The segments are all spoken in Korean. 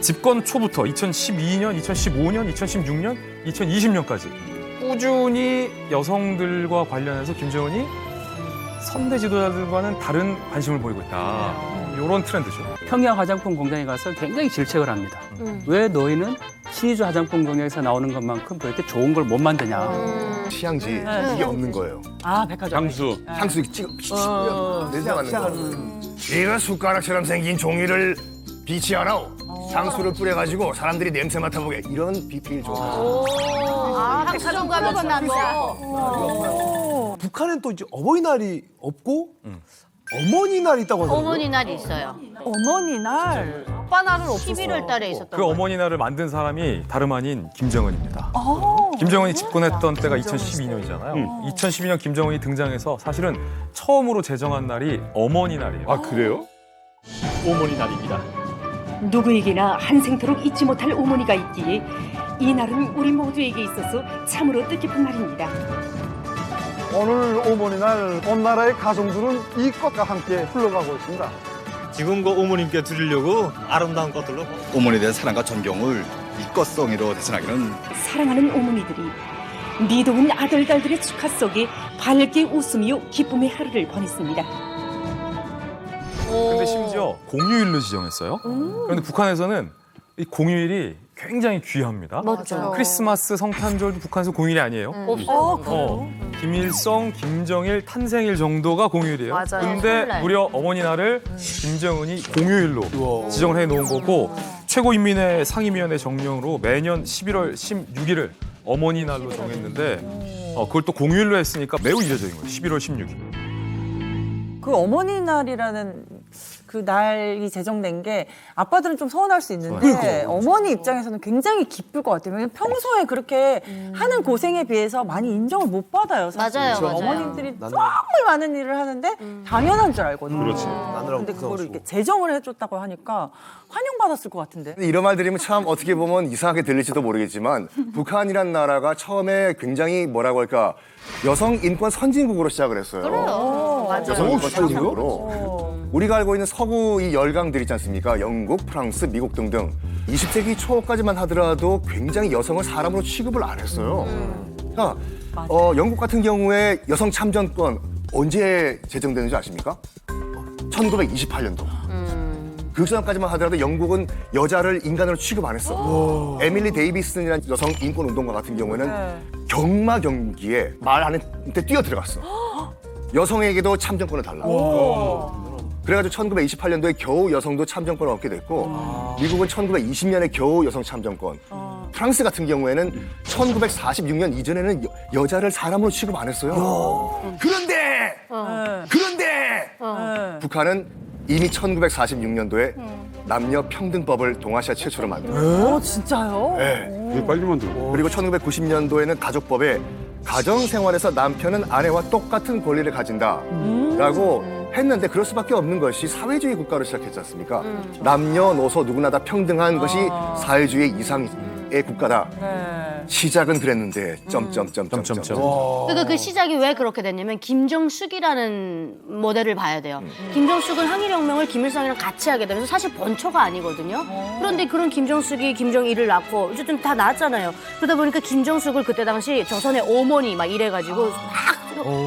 집권 초부터 2012년, 2015년, 2016년, 2020년까지 꾸준히 여성들과 관련해서 김정은이 선대 지도자들과는 다른 관심을 보이고 있다. 이런 트렌드죠. 평양 화장품 공장에 가서 굉장히 질책을 합니다. 왜 너희는 신의주 화장품 공장에서 나오는 것만큼 그렇게 좋은 걸 못 만드냐. 취향지 이게 없는 거예요. 아, 백화점. 향수. 향수 이렇게 찍어 냄새 맡는 거. 얘가 숟가락처럼 생긴 종이를 비치하라오. 향수를 뿌려가지고 사람들이 냄새 맡아보게. 이런 BP를 좋아해요. 백화점 가면 준다고. 북한은 또 이제 어버이날이 없고 어머니날이 있다고 하더라고요. 어머니 날이 있어요. 어머니 날. 아빠 날은 없었어요. 11월 달에 있었던 그 거예요. 어머니 날을 만든 사람이 다름 아닌 김정은입니다. 김정은이 집권했던 때가 2012년이잖아요. 2012년 김정은이 등장해서 사실은 처음으로 제정한 날이 어머니 날이에요. 아, 그래요? 어머니 날입니다. 누구에게나 한생토록 잊지 못할 어머니가 있기에 이 날은 우리 모두에게 있어서 참으로 뜻깊은 날입니다. 오늘 어머니날 온 나라의 가정들은 이 꽃과 함께 흘러가고 있습니다. 지금 그 어머님께 드리려고 아름다운 꽃들로 어머니에 대한 사랑과 존경을 이 꽃송이로 대신하기는 사랑하는 어머니들이 미도운 아들딸들의 축하 속에 밝게 웃으며 기쁨의 하루를 보냈습니다. 근데 심지어 공휴일로 지정했어요. 그런데 북한에서는 이 공휴일이 굉장히 귀합니다. 맞죠. 크리스마스, 성탄절도 북한에서 공휴일이 아니에요. 김일성, 김정일 탄생일 정도가 공휴일이에요. 맞아요. 근데 설날. 무려 어머니 날을 김정은이 공휴일로 지정을 해놓은 거고 최고인민회 상임위원회 정령으로 매년 11월 16일을 어머니 날로 정했는데 그걸 또 공휴일로 했으니까 매우 이례적인 거예요. 11월 16일. 그 어머니 날이라는 그 날이 제정된 게 아빠들은 좀 서운할 수 있는데 어머니 입장에서는 굉장히 기쁠 것 같아요. 왜냐면 평소에 그렇게 하는 고생에 비해서 많이 인정을 못 받아요. 사실. 맞아요, 맞아요. 어머님들이 정말 많은 일을 하는데 당연한 줄 알거든요. 그렇지. 근데 그거를 이렇게 제정을 해줬다고 하니까 환영받았을 것 같은데. 근데 이런 말 들으면 참 어떻게 보면 이상하게 들릴지도 모르겠지만 북한이란 나라가 처음에 굉장히 뭐라고 할까 여성 인권 선진국으로 시작을 했어요. 그래요. 여성 인권 선진국으로. 우리가 알고 있는 서구 이 열강들 있지 않습니까? 영국, 프랑스, 미국 등등 20세기 초까지만 하더라도 굉장히 여성을 사람으로 취급을 안 했어요. 자, 영국 같은 경우에 여성 참전권 언제 제정되는지 아십니까? 1928년도. 그 시점까지만 하더라도 영국은 여자를 인간으로 취급 안 했어. 에밀리 데이비슨이라는 여성 인권 운동가 같은 경우에는 경마 경기에 말 안 했는데 뛰어 들어갔어. 여성에게도 참전권을 달라고. 그래가지고 1928년도에 겨우 여성도 참전권을 얻게 됐고 미국은 1920년에 겨우 여성 참전권. 프랑스 같은 경우에는 1946년 이전에는 여자를 사람으로 취급 안 했어요. 그런데 북한은 이미 1946년도에 남녀 평등법을 동아시아 최초로 만들었어요. 진짜요? 네. 되게 빨리 만들고. 그리고 1990년도에는 가족법에 가정생활에서 남편은 아내와 똑같은 권리를 가진다라고 했는데 그럴 수밖에 없는 것이 사회주의 국가로 시작했지 않습니까? 남녀노소 누구나 다 평등한 것이 사회주의 이상의 국가다. 시작은 그랬는데 점점점점점. 그러니까 그 시작이 왜 그렇게 됐냐면 김정숙이라는 모델을 봐야 돼요. 김정숙은 항일혁명을 김일성이랑 같이 하게 되면서 사실 번처가 아니거든요. 그런데 그런 김정숙이 김정일을 낳고 어쨌든 다 낳았잖아요. 그러다 보니까 김정숙을 그때 당시 조선의 어머니 막 이래가지고 막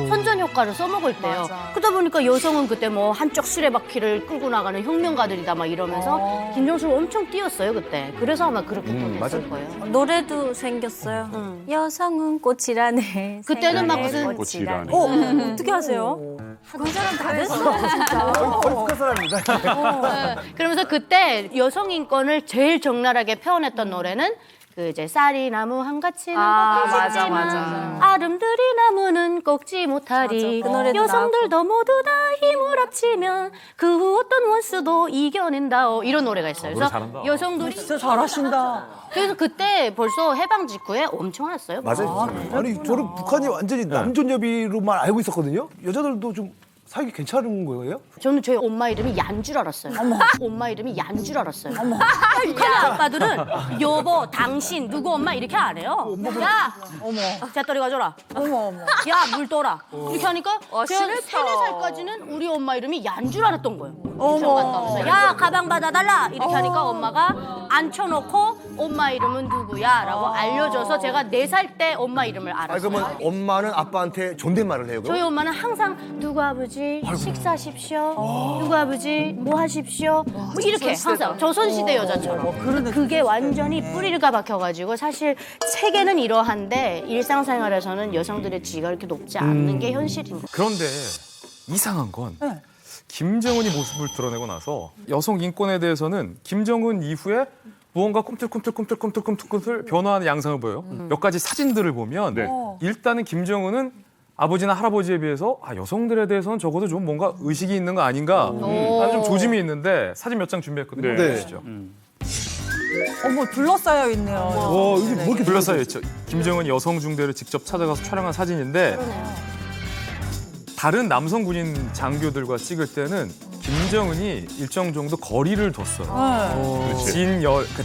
선전 효과를 써먹을 때요. 그러다 보니까 여성은 그때 뭐 한쪽 수레바퀴를 끌고 나가는 혁명가들이다 막 이러면서 김정숙을 엄청 띄웠어요 그때. 그래서 아마 그렇게 또 됐을 거예요. 노래도 생겼어요. 여성은 꽃이라네. 그때는 막 무슨 꽃이라네. 어떻게 하세요? 그 사람 다 됐어. 진짜. 북한 사람입니다. 그러면서 그때 여성 인권을 제일 적나라하게 표현했던 노래는 그 이제 쌀이 나무 한가치는 꺾이지만 아름드리 나무는 꺾지 못하리. 맞아. 그 노래도 여성들도 모두 다 힘을 합치면 그 어떤 원수도 이겨낸다. 이런 노래가 있어요. 노래 그래서 잘한다. 여성들이 진짜 잘하신다. 그래서 그때 벌써 해방 직후에 엄청 왔어요. 맞아요. 아니 저는 북한이 완전히 남존여비로만 알고 있었거든요. 여자들도 좀 사기 괜찮은 거예요? 저는 저희 엄마 이름이 얀 줄 알았어요. 엄마 이름이 얀 줄 알았어요. 북한 아빠들은 여보, 당신, 누구 엄마 이렇게 안 해요. 야, 잣더리 가져라. 야, 물 떠라. 이렇게 하니까 제가 3, 4살까지는 우리 엄마 이름이 얀 줄 알았던 거예요. 유치원 갔다 오면서 야 가방 받아달라 이렇게 하니까 엄마가 앉혀놓고 엄마 이름은 누구야라고 알려줘서 제가 4살 때 엄마 이름을 아, 알았어요. 그러면 엄마는 아빠한테 존댓말을 해요? 그럼? 저희 엄마는 항상 누구 아버지 식사하십시오. 누구 아버지 뭐 하십시오. 뭐 이렇게 항상 조선시대 여자처럼. 그게 완전히 뿌리가 박혀가지고 사실 세계는 이러한데 일상생활에서는 여성들의 지위가 그렇게 높지 않는 게 현실입니다. 그런데 이상한 건 김정은이 모습을 드러내고 나서 여성 인권에 대해서는 김정은 이후에 무언가 꿈틀꿈틀 변화하는 양상을 보여요. 몇 가지 사진들을 보면 일단은 김정은은 아버지나 할아버지에 비해서 여성들에 대해서는 적어도 좀 뭔가 의식이 있는 거 아닌가 하는 좀 조짐이 있는데 사진 몇 장 준비했거든요. 네. 보시죠. 어머 둘러싸여 있네요. 와, 이게 뭐 이렇게 둘러싸여 있죠. 김정은 여성 중대를 직접 찾아가서 촬영한 사진인데 다른 남성 군인 장교들과 찍을 때는 김정은이 일정 정도 거리를 뒀어요.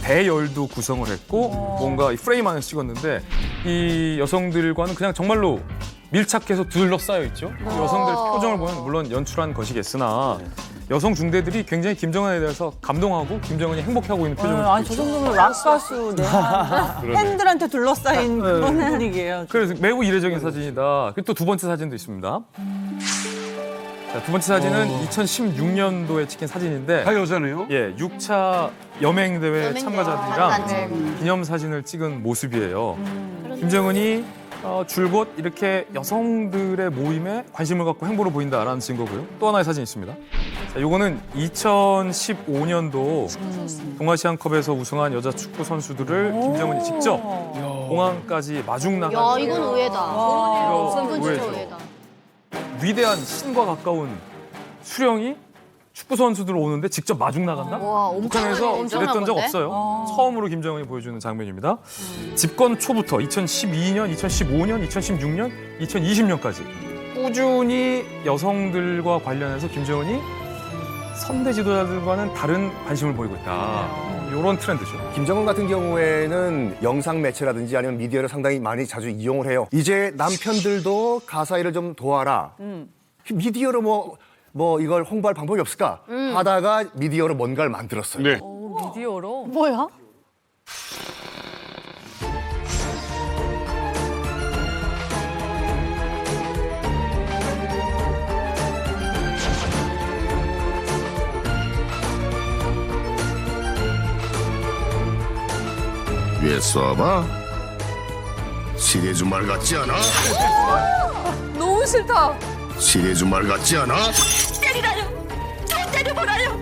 대열도 구성을 했고 뭔가 이 프레임 안에서 찍었는데 이 여성들과는 그냥 정말로 밀착해서 둘러싸여 있죠. 여성들의 표정을 보면 물론 연출한 것이겠으나 여성 중대들이 굉장히 김정은에 대해서 감동하고 김정은이 행복해하고 있는 표정을 아니 저 짓고 있죠. 정도면 락 가수 팬들한테 둘러싸인 그런 분위기예요. 그래서 매우 이례적인 사진이다. 그리고 또 두 번째 사진도 있습니다. 자, 두 번째 사진은 2016년도에 찍힌 사진인데 다 여자네요? 예, 6차 여맹대회 참가자들이랑 기념 사진을 찍은 모습이에요. 김정은이 줄곧 이렇게 여성들의 모임에 관심을 갖고 행보를 보인다라는 증거고요. 또 하나의 사진이 있습니다. 자, 요거는 2015년도 동아시안컵에서 우승한 여자 축구 선수들을 김정은이 직접 공항까지 마중 나가. 야 이건 의외다. 이건 진짜 의외죠. 의외다. 위대한 신과 가까운 수령이 축구 선수들 오는데 직접 마중 나간다? 북한에서 엄청난 이랬던 적 건데? 없어요. 처음으로 김정은이 보여주는 장면입니다. 집권 초부터 2012년, 2015년, 2016년, 2020년까지 꾸준히 여성들과 관련해서 김정은이 선대 지도자들과는 다른 관심을 보이고 있다. 이런 트렌드죠. 김정은 같은 경우에는 영상 매체라든지 아니면 미디어를 상당히 많이 자주 이용을 해요. 이제 남편들도 가사 일을 좀 도와라. 미디어로 뭐 이걸 홍보할 방법이 없을까 하다가 미디어로 뭔가를 만들었어요. 네. 미디어로? 뭐야? 위에 쏴봐. 시계 주말 같지 않아? 너무 싫다. 시계 주말 같지 않아? 때리라요. 저 때려보라요.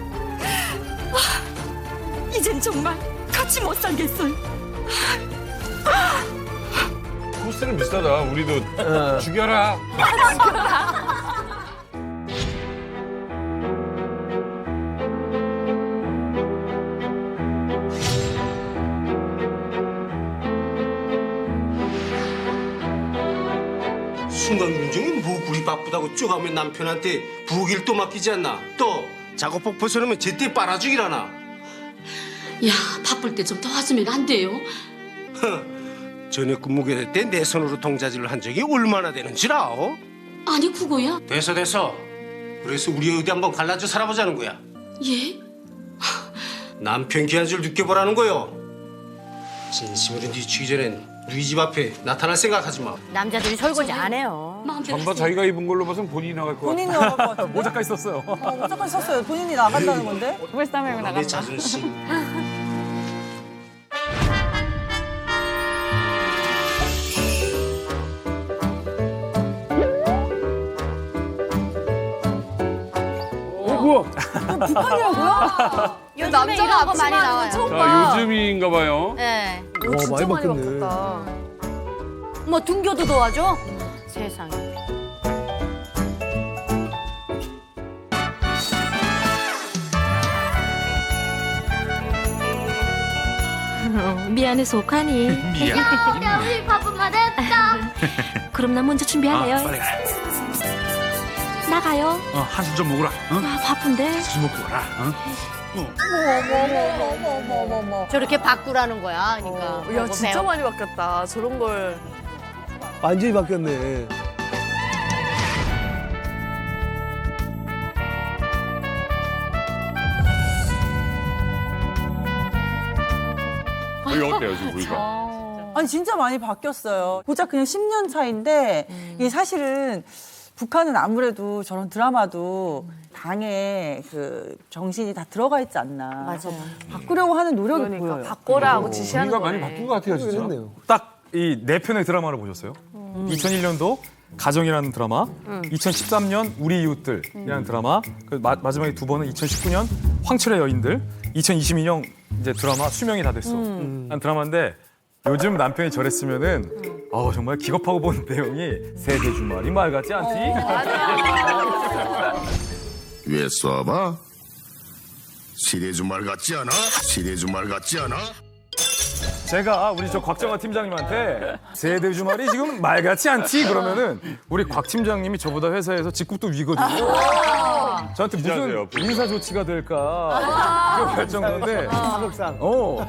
이젠 정말 같이 못 살겠어요. 코스는 비슷하다. 우리도 죽여라. 순간군중이 뭐 굴이 바쁘다고 쭉 하면 남편한테 부엌일 또 맡기지 않나? 또 작업복 벗어놓으면 제때 빨아주기라나? 야, 바쁠 때 좀 도와주면 안 돼요? 전에 근무교대 때 내 손으로 동자질을 한 적이 얼마나 되는 줄 알아? 아니, 그거야? 됐어. 그래서 우리 어디 한번 갈라져 살아보자는 거야. 예? 남편 귀한 줄 느껴보라는 거요. 진심으로 뒤치기 전엔 누이 집 앞에 나타날 생각하지 마. 남자들이 설거지 안 해요. 잠바 자기가 입은 걸로 봐선 본인이 나갈 것 같아. 본인이 나갈 것 같은데? 모자까지 썼어요. 모자까지 썼어요. 본인이 나간다는 건데? 내 자존심. 뭐야? 북한이라고요? 요즘에 남자가 이런 거 많이 앞치마 나와요. 처음 자, 봐. 요즘인가 봐요. 네. 진짜 많이 바뀌었네. 바뀌었다. 뭐 등교도 도와줘? 세상에. 미안해 속하니. 우리 바쁜가 됐다. 그럼 나 먼저 준비할래요. 빨리 가. 나가요. 한술 좀 먹으라. 아, 바쁜데. 술 먹고 가라. 어머. 저렇게 바꾸라는 거야. 그러니까. 야, 보고 진짜 배워. 많이 바뀌었다. 저런 걸. 완전히 바뀌었네. 우리 어때요 지금 우리가? 아니 진짜 많이 바뀌었어요. 고작 그냥 10년 차인데 이게 사실은 북한은 아무래도 저런 드라마도 당에 그 정신이 다 들어가 있지 않나. 그래서 바꾸려고 하는 노력이 보여요. 바꿔라고 지시하는 우리가 거네. 많이 바뀐 것 같아요 진짜. 딱 이 네 편의 드라마를 보셨어요? 2001년도 가정이라는 드라마, 2013년 우리 이웃들이라는 드라마, 그 마지막에 두 번은 2019년 황철의 여인들, 2022년 이제 드라마 수명이 다 됐어. 한 드라마인데 요즘 남편이 저랬으면은 정말 기겁하고 본 내용이 세대 주말이 말 같지 않지? 왜 쏴봐? 시대 주말 같지 않아? 시대 주말 같지 않아? 제가 우리 저 곽정화 팀장님한테 세대 주말이 지금 말 같지 않지? 그러면은 우리 곽 팀장님이 저보다 회사에서 직급도 위거든요. 저한테 무슨 인사 조치가 될까 할 정도인데.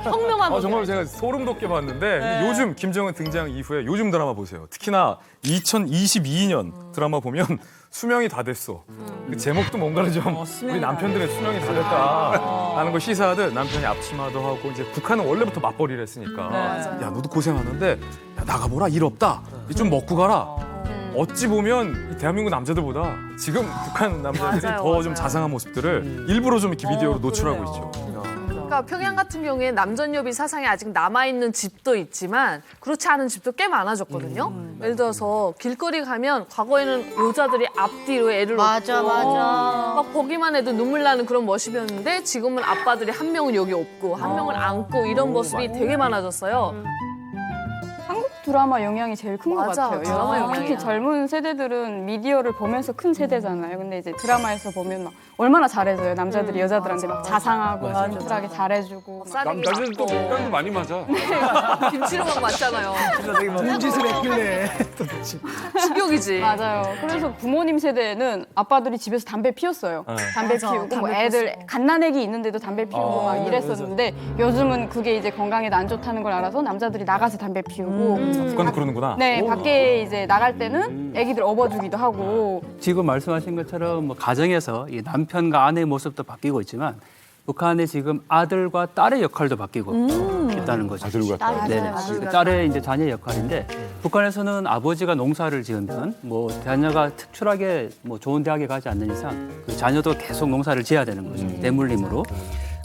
현명한 정말 제가 소름 돋게 봤는데 근데 요즘 김정은 등장 이후에 요즘 드라마 보세요. 특히나 2022년 드라마 보면 수명이 다 됐어. 그 제목도 뭔가를 좀 우리 남편들의 수명이 다 됐다 하는 거 시사하듯 남편이 앞치마도 하고 이제 북한은 원래부터 맞벌이를 했으니까 야 너도 고생하는데 야 나가보라 일 없다. 좀 먹고 가라. 어찌 보면 이 대한민국 남자들보다 지금 북한 남자들이 더 좀 자상한 모습들을 일부러 좀 이렇게 비디오로 노출하고 있죠. 그러니까 평양 같은 경우에 남전여비 사상이 아직 남아있는 집도 있지만 그렇지 않은 집도 꽤 많아졌거든요. 예를 들어서 길거리 가면 과거에는 여자들이 앞뒤로 애를 맞아, 업고 맞아. 막 보기만 해도 눈물 나는 그런 모습이었는데 지금은 아빠들이 한 명은 여기 업고 한 명은 안고 이런 모습이 되게 많아졌어요. 한국 드라마 영향이 제일 큰 것 맞아, 같아요. 드라마 영향이야. 특히 젊은 세대들은 미디어를 보면서 큰 세대잖아요. 근데 이제 드라마에서 보면 막 얼마나 잘해줘요. 남자들이 여자들한테 막 자상하고 진솔하게 잘해주고. 남자들은 또 맥락도 많이 맞아. 김치로 막 맞잖아요. 좋은 짓을 했길래. 추격이지. 맞아요. 그래서 부모님 세대는 아빠들이 집에서 담배 피웠어요. 담배 맞아, 피우고 뭐 담배 애들 피웠어. 갓난애기 있는데도 담배 피우고 막 이랬었는데 요즘은 그게 이제 건강에 안 좋다는 걸 알아서 남자들이 나가서 담배 피우고 북한은 그러는구나. 네, 밖에 이제 나갈 때는 애기들 업어주기도 하고. 지금 말씀하신 것처럼 뭐 가정에서 이 남편과 아내의 모습도 바뀌고 있지만 북한의 지금 아들과 딸의 역할도 바뀌고 있다는 거죠. 아들과 딸. 네네. 그 딸의 이제 자녀의 역할인데 북한에서는 아버지가 농사를 지으면 뭐 자녀가 특출하게 뭐 좋은 대학에 가지 않는 이상 그 자녀도 계속 농사를 지어야 되는 거죠. 대물림으로.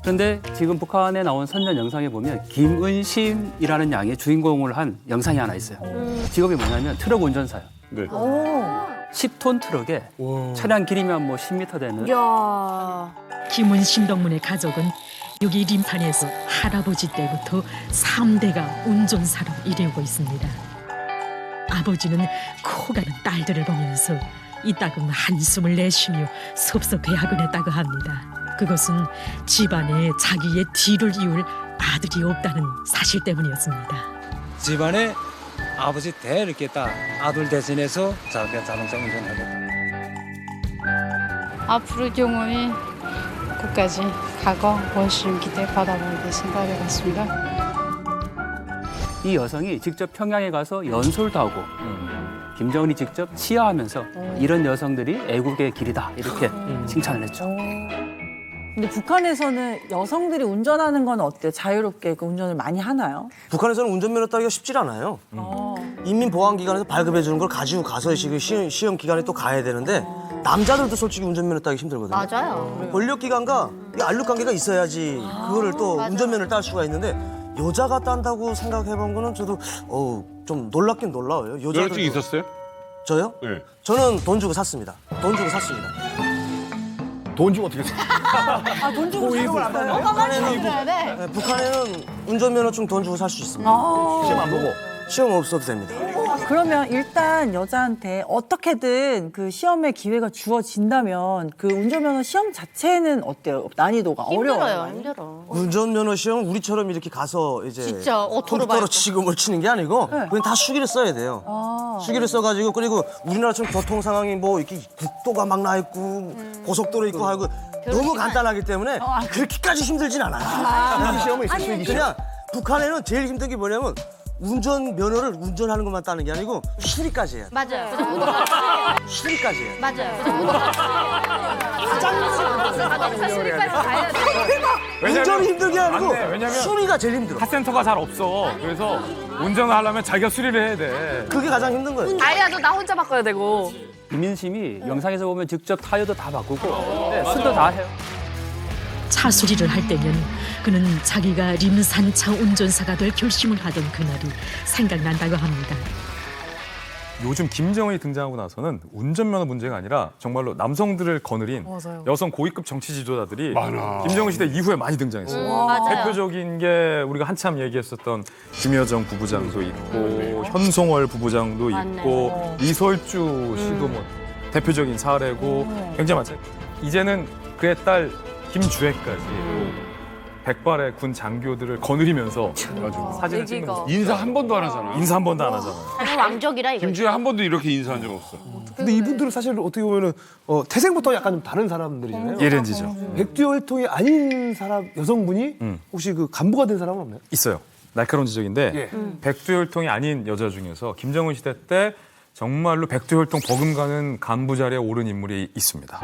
그런데 지금 북한에 나온 선전 영상에 보면 김은심이라는 양의 주인공을 한 영상이 하나 있어요. 직업이 뭐냐면 트럭 운전사예요. 네. 10톤 트럭에 차량 길이면 뭐 10m 되는. 김은심 덕문의 가족은 여기 림판에서 할아버지 때부터 3대가 운전사로 일해오고 있습니다. 아버지는 커가는 딸들을 보면서 이따금 한숨을 내쉬며 섭섭해하곤 했다고 합니다. 그것은 집안에 자기의 뒤를 이을 아들이 없다는 사실 때문이었습니다. 집안에 아버지 대 이렇게 딱 아들 대신해서 자동차 운전하겠다. 앞으로 경험이 끝까지 과거 원심 기대 받아보게 생각해 봤습니다. 이 여성이 직접 평양에 가서 연설도 하고 김정은이 직접 치하하면서 이런 여성들이 애국의 길이다 이렇게 칭찬을 했죠. 근데 북한에서는 여성들이 운전하는 건 어때요? 자유롭게 그 운전을 많이 하나요? 북한에서는 운전면허 따기가 쉽질 않아요. 인민보안기관에서 발급해 주는 걸 가지고 가서 시험 기간에 또 가야 되는데 남자들도 솔직히 운전면허 따기 힘들거든요. 맞아요. 권력기관과 이 알력관계가 있어야지 그거를 또 운전면허를 딸 수가 있는데 여자가 딴다고 생각해본 거는 저도 좀 놀랍긴 놀라워요. 여자친구 있었어요? 저요? 네. 저는 돈 주고 샀습니다. 돈 주고 샀습니다. 돈 주고 어떻게 사? 아, 돈 주고 사는 걸 알아요? 북한에는 운전면허증 돈 주고 살 수 있습니다. 시험 안 보고. 시험 없어도 됩니다. 그러면 일단 여자한테 어떻게든 그 시험의 기회가 주어진다면 그 운전면허 시험 자체는 어때요? 난이도가 어려워요? 힘들어. 운전면허 시험 우리처럼 이렇게 가서 이제 진짜 오토로 컴퓨터로 치고 뭘 치는 게 아니고 그냥 다 수기를 써야 돼요. 수기를 써가지고 그리고 우리나라처럼 교통 상황이 뭐 이렇게 국도가 막 나 있고 고속도로 있고 하고 너무 간단하기 때문에 그렇게까지 힘들진 않아요. 시험은 있어요. 수기 시험. 그냥 북한에는 제일 힘든 게 뭐냐면 운전면허를 운전하는 것만 따는 게 아니고 수리까지 해야 돼. 맞아요. 수리까지 해야 돼. 맞아요. 자동차 수리까지 가야 돼. 운전이 힘들게 하고 안 돼. 왜냐면 수리가 제일 힘들어. 카센터가 잘 없어. 그래서 운전을 하려면 자기가 수리를 해야 돼. 그게 가장 힘든 거예요. 아야도 나 혼자 바꿔야 되고. 민심이 영상에서 보면 직접 타이어도 다 바꾸고 네, 순도 다 해요. 차 수리를 할 때면 그는 자기가 림산차 운전사가 될 결심을 하던 그날이 생각난다고 합니다. 요즘 김정은이 등장하고 나서는 운전면허 문제가 아니라 정말로 남성들을 거느린 맞아요. 여성 고위급 정치 지도자들이 많아. 김정은 시대 이후에 많이 등장했어요. 맞아요. 대표적인 게 우리가 한참 얘기했었던 김여정 부부장도 있고 현송월 부부장도 있고 이설주 씨도 뭐 대표적인 사례고 굉장히 많죠. 이제는 그의 딸 김주혜까지 백발의 군 장교들을 거느리면서 사진을 찍는 얘기가. 모습. 인사 한 번도 안 하잖아. 인사 한 번도 안 하잖아요. 자기 왕족이라 이거. 김주혜 한 번도 이렇게 인사한 적 없어. 근데 이분들은 사실 어떻게 보면은 태생부터 약간 좀 다른 사람들이잖아요. 예렌지죠. 백두혈통이 아닌 사람 여성분이 혹시 그 간부가 된 사람은 없나요? 있어요. 날카로운 지적인데 백두혈통이 아닌 여자 중에서 김정은 시대 때 정말로 백두혈통 버금가는 간부 자리에 오른 인물이 있습니다.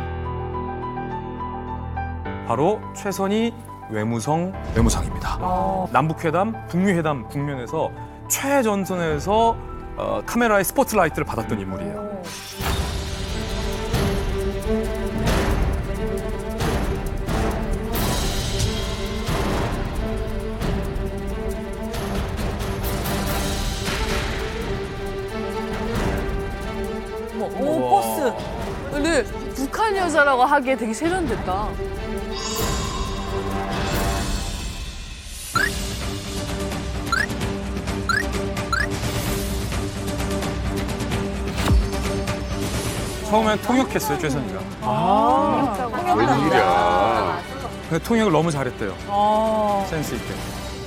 바로 최선희 외무상입니다. 남북회담, 북미회담 국면에서 최전선에서 카메라의 스포트라이트를 받았던 인물이에요. 오, 포스. 근데 북한 여자라고 하기에 되게 세련됐다. 처음엔 통역했어요, 최선희가. 웬일이야. 근데 통역을 너무 잘했대요. 센스 있게.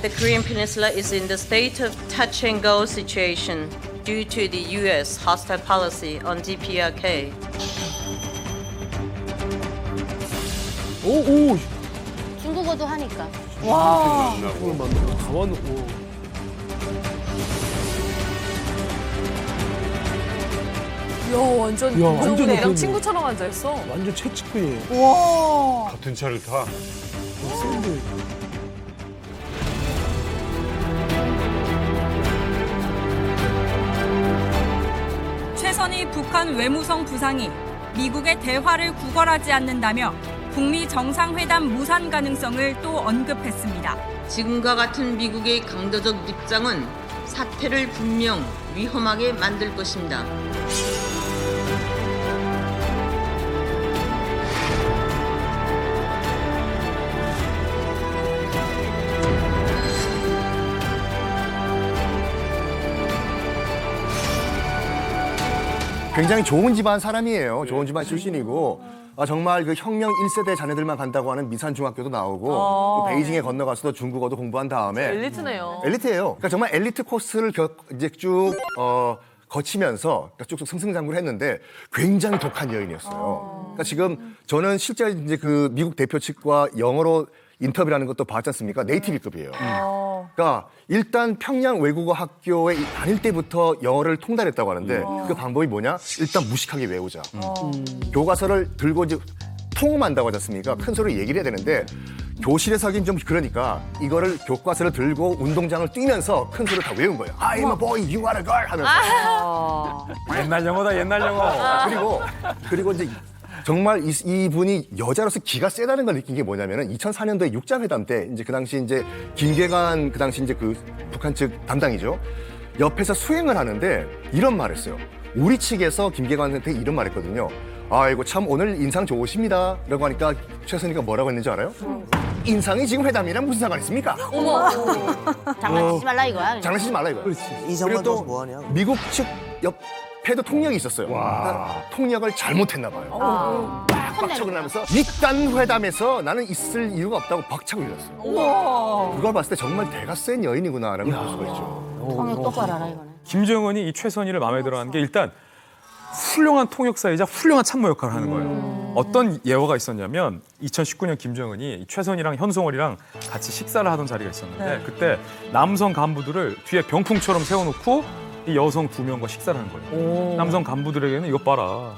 The Korean Peninsula is in the state of touch and go situation due to the U.S. hostile policy on DPRK. 오. 중국어도 하니까. 와. 그걸 만나고 다 와놓고. 야 완전 야, 완전 김정은이랑 높겠네. 친구처럼 앉아있어. 완전 최측근이에요. 와. 같은 차를 타. 최선희 북한 외무성 부상이 미국의 대화를 구걸하지 않는다며 북미 정상회담 무산 가능성을 또 언급했습니다. 지금과 같은 미국의 강도적 입장은 사태를 분명 위험하게 만들 것입니다. 굉장히 좋은 집안 사람이에요. 좋은 집안 출신이고 정말 그 혁명 1세대 자녀들만 간다고 하는 미산중학교도 나오고 또 베이징에 건너가서도 중국어도 공부한 다음에 엘리트네요. 엘리트예요. 그러니까 정말 엘리트 코스를 이제 쭉 거치면서 쭉쭉 승승장구를 했는데 굉장히 독한 여인이었어요. 그러니까 지금 저는 실제 이제 그 미국 대표 측과 영어로 인터뷰라는 것도 봤지 않습니까? 네이티브급이에요. 그러니까 일단 평양 외국어 학교에 다닐 때부터 영어를 통달했다고 하는데 그 방법이 뭐냐? 일단 무식하게 외우자. 교과서를 들고 이제 통음한다고 하지 않습니까? 큰 소리로 얘기를 해야 되는데 교실에서 하긴 좀 그러니까 이거를 교과서를 들고 운동장을 뛰면서 큰 소리로 다 외운 거예요. I'm a boy, you are a girl 하면서. 옛날 영어다, 옛날 영어. 그리고 이제 정말 이분이 여자로서 기가 세다는 걸 느낀 게 뭐냐면은 2004년도에 육자회담 때 이제 그 당시 이제 김계관 그 당시 이제 그 북한 측 담당이죠. 옆에서 수행을 하는데 이런 말을 했어요. 우리 측에서 김계관한테 이런 말 했거든요. 아이고 참 오늘 인상 좋으십니다. 라고 하니까 최선희가 뭐라고 했는지 알아요? 인상이 지금 회담이랑 무슨 상관 있습니까? 어머. 장난치지 말라 이거야. 장난치지 말라 이거야. 인상만 그리고 줘서 뭐하냐. 미국 측 옆에도 통역이 있었어요. 그러니까 통역을 잘못했나 봐요. 빡쳐고 나면서 이딴 회담에서 나는 있을 이유가 없다고 벅차고 일었어요. 그걸 봤을 때 정말 대가 센 여인이구나라는 걸 볼 수가 있죠. 통역 똑바로 알아 이거는. 김정은이 이 최선희를 마음에 들어하는 게 일단 훌륭한 통역사이자 훌륭한 참모 역할을 하는 거예요. 어떤 예화가 있었냐면 2019년 김정은이 최선희랑 현송월이랑 같이 식사를 하던 자리가 있었는데 그때 남성 간부들을 뒤에 병풍처럼 세워놓고 이 여성 2명과 식사를 하는 거예요. 남성 간부들에게는 이것 봐라.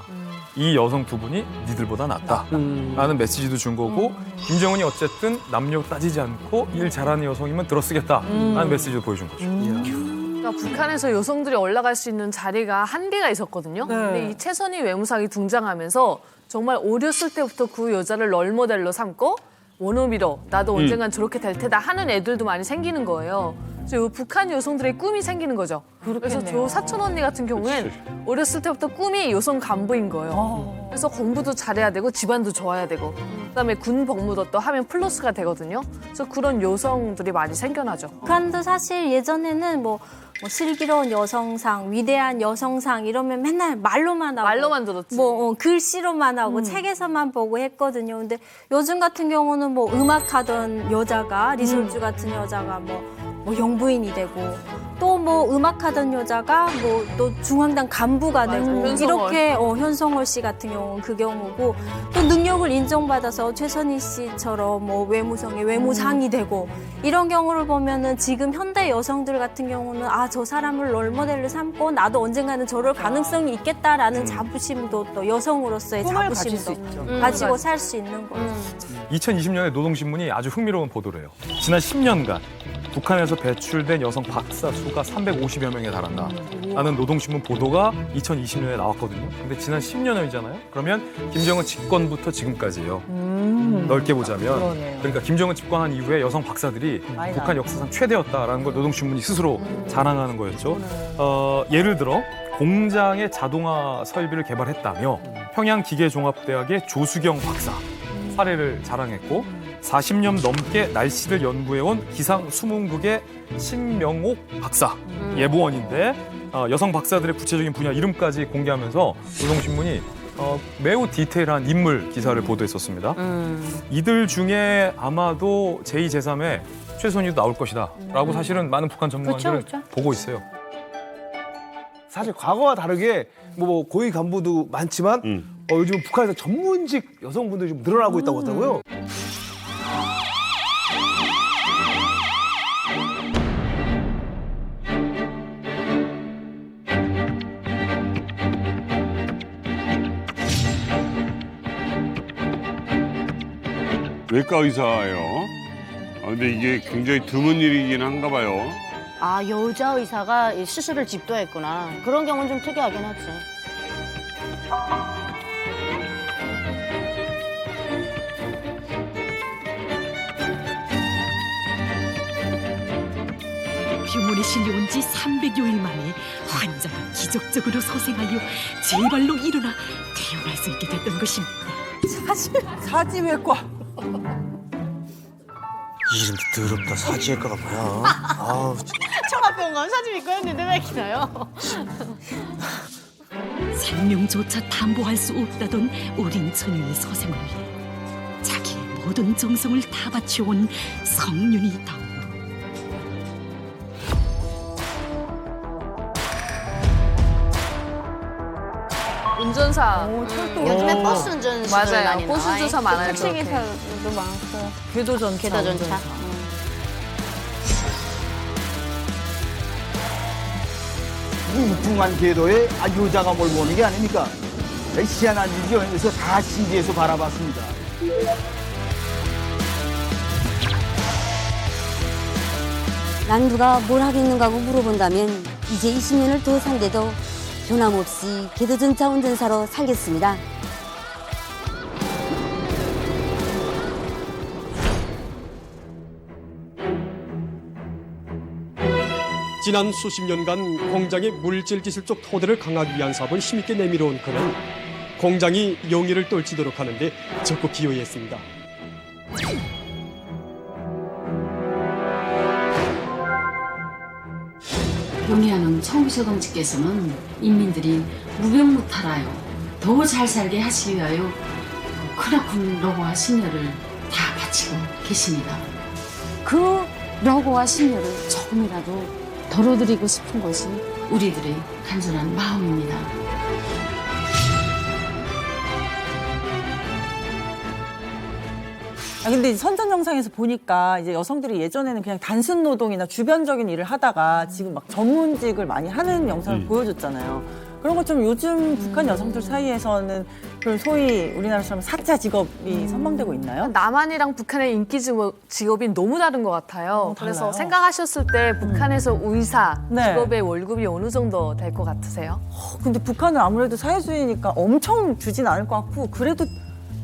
이 여성 두 분이 니들보다 낫다라는 메시지도 준 거고 김정은이 어쨌든 남녀 따지지 않고 일 잘하는 여성이면 들어쓰겠다라는 메시지도 보여준 거죠. 그러니까 북한에서 여성들이 올라갈 수 있는 자리가 한계가 있었거든요. 근데 이 최선희 외무상이 등장하면서 정말 어렸을 때부터 그 여자를 롤모델로 삼고 원어미로 나도 언젠간 저렇게 될 테다 하는 애들도 많이 생기는 거예요. 그래서 북한 여성들의 꿈이 생기는 거죠. 그래서 저 사촌 언니 같은 경우엔 어렸을 때부터 꿈이 여성 간부인 거예요. 그래서 공부도 잘해야 되고 집안도 좋아야 되고 그다음에 군 복무도 또 하면 플러스가 되거든요. 그래서 그런 여성들이 많이 생겨나죠. 북한도 사실 예전에는 뭐 슬기로운 여성상, 위대한 여성상 이러면 맨날 말로만 하고 말로만 들었지. 글씨로만 하고 책에서만 보고 했거든요. 근데 요즘 같은 경우는 뭐 음악하던 여자가 리솔주 같은 여자가 뭐 영부인이 되고 또 뭐 음악하던 여자가 뭐 또 중앙당 간부가 되고 현성월. 이렇게 현성월 씨 같은 경우는 그 경우고 또 능력을 인정받아서 최선희 씨처럼 뭐 외무성의 외무상이 되고 이런 경우를 보면은 지금 현대 여성들 같은 경우는 저 사람을 롤모델로 삼고 나도 언젠가는 저럴 가능성이 있겠다라는 자부심도 또 여성으로서의 자부심도 가지고 살 수 있는 거죠. 2020년에 노동신문이 아주 흥미로운 보도를 해요. 지난 10년간 북한에서 배출된 여성 박사 수가 350여 명에 달한다라는 노동신문 보도가 2020년에 나왔거든요. 근데 지난 10년이잖아요. 그러면 김정은 집권부터 지금까지예요. 넓게 보자면. 그러니까 김정은 집권한 이후에 여성 박사들이 북한 역사상 최대였다라는 걸 노동신문이 스스로 자랑하는 거였죠. 예를 들어 공장의 자동화 설비를 개발했다며 평양기계종합대학의 조수경 박사 사례를 자랑했고 40년 넘게 날씨를 연구해온 기상수문국의 신명옥 박사 예보원인데 여성 박사들의 구체적인 분야 이름까지 공개하면서 노동신문이 매우 디테일한 인물 기사를 보도했었습니다. 이들 중에 아마도 제2, 제3의 최선희도 나올 것이다 라고 사실은 많은 북한 전문가들은 보고 있어요. 사실 과거와 다르게 뭐 고위 간부도 많지만 요즘 북한에서 전문직 여성분들이 좀 늘어나고 있다고 하더라고요. 외과 의사예요. 근데 이게 굉장히 드문 일이긴 한가 봐요. 여자 의사가 수술을 집도했구나. 그런 경우는 좀 특이하긴 하지. 병원에 실려온 지 300여일 만에 환자가 기적적으로 소생하여 제발로 일어나 태어날 수 있게 됐던 것입니다. 사지외과. 이름 더럽다. 사지외과가 뭐야. 청와병원 사진외과였는데 왜 기나요? 생명조차 담보할 수 없다던 어린 처녀의 소생을 위해 자기의 모든 정성을 다 바쳐온 성윤이 당. 운전사. 요즘에 버스 운전사 맞아요. 버스 운전사 많아요. 택시기사도 많고. 궤도전차. 무풍한 궤도에 여자가 몰고 오는 게 아닙니까? 희한한 일이죠. 그래서 다 신기해서 바라봤습니다. 난 누가 뭘 하겠는가 하고 물어본다면 이제 20년을 더 산데도 변함없이 궤도전차 운전사로 살겠습니다. 지난 수십 년간 공장의 물질기술적 토대를 강화하기 위한 사업을 힘있게 내밀어온 그는 공장이 영예를 떨치도록 하는데 적극 기여했습니다. 용해하는 청구서동지께서는 인민들이 무병무탈하여 더 잘 살게 하시기 위하여 크나큰 러고와 신녀를 다 바치고 계십니다. 그 러고와 신녀를 조금이라도 덜어드리고 싶은 것이 우리들의 간절한 마음입니다. 근데 선전 영상에서 보니까 이제 여성들이 예전에는 그냥 단순 노동이나 주변적인 일을 하다가 지금 막 전문직을 많이 하는 영상을 보여줬잖아요. 그런 것처럼 요즘 북한 여성들 사이에서는 그 소위 우리나라처럼 사자 직업이 선망되고 있나요? 남한이랑 북한의 인기 직업이 너무 다른 것 같아요. 그래서 달라요? 생각하셨을 때 북한에서 의사 네. 직업의 월급이 어느 정도 될 것 같으세요? 근데 북한은 아무래도 사회주의니까 엄청 주진 않을 것 같고 그래도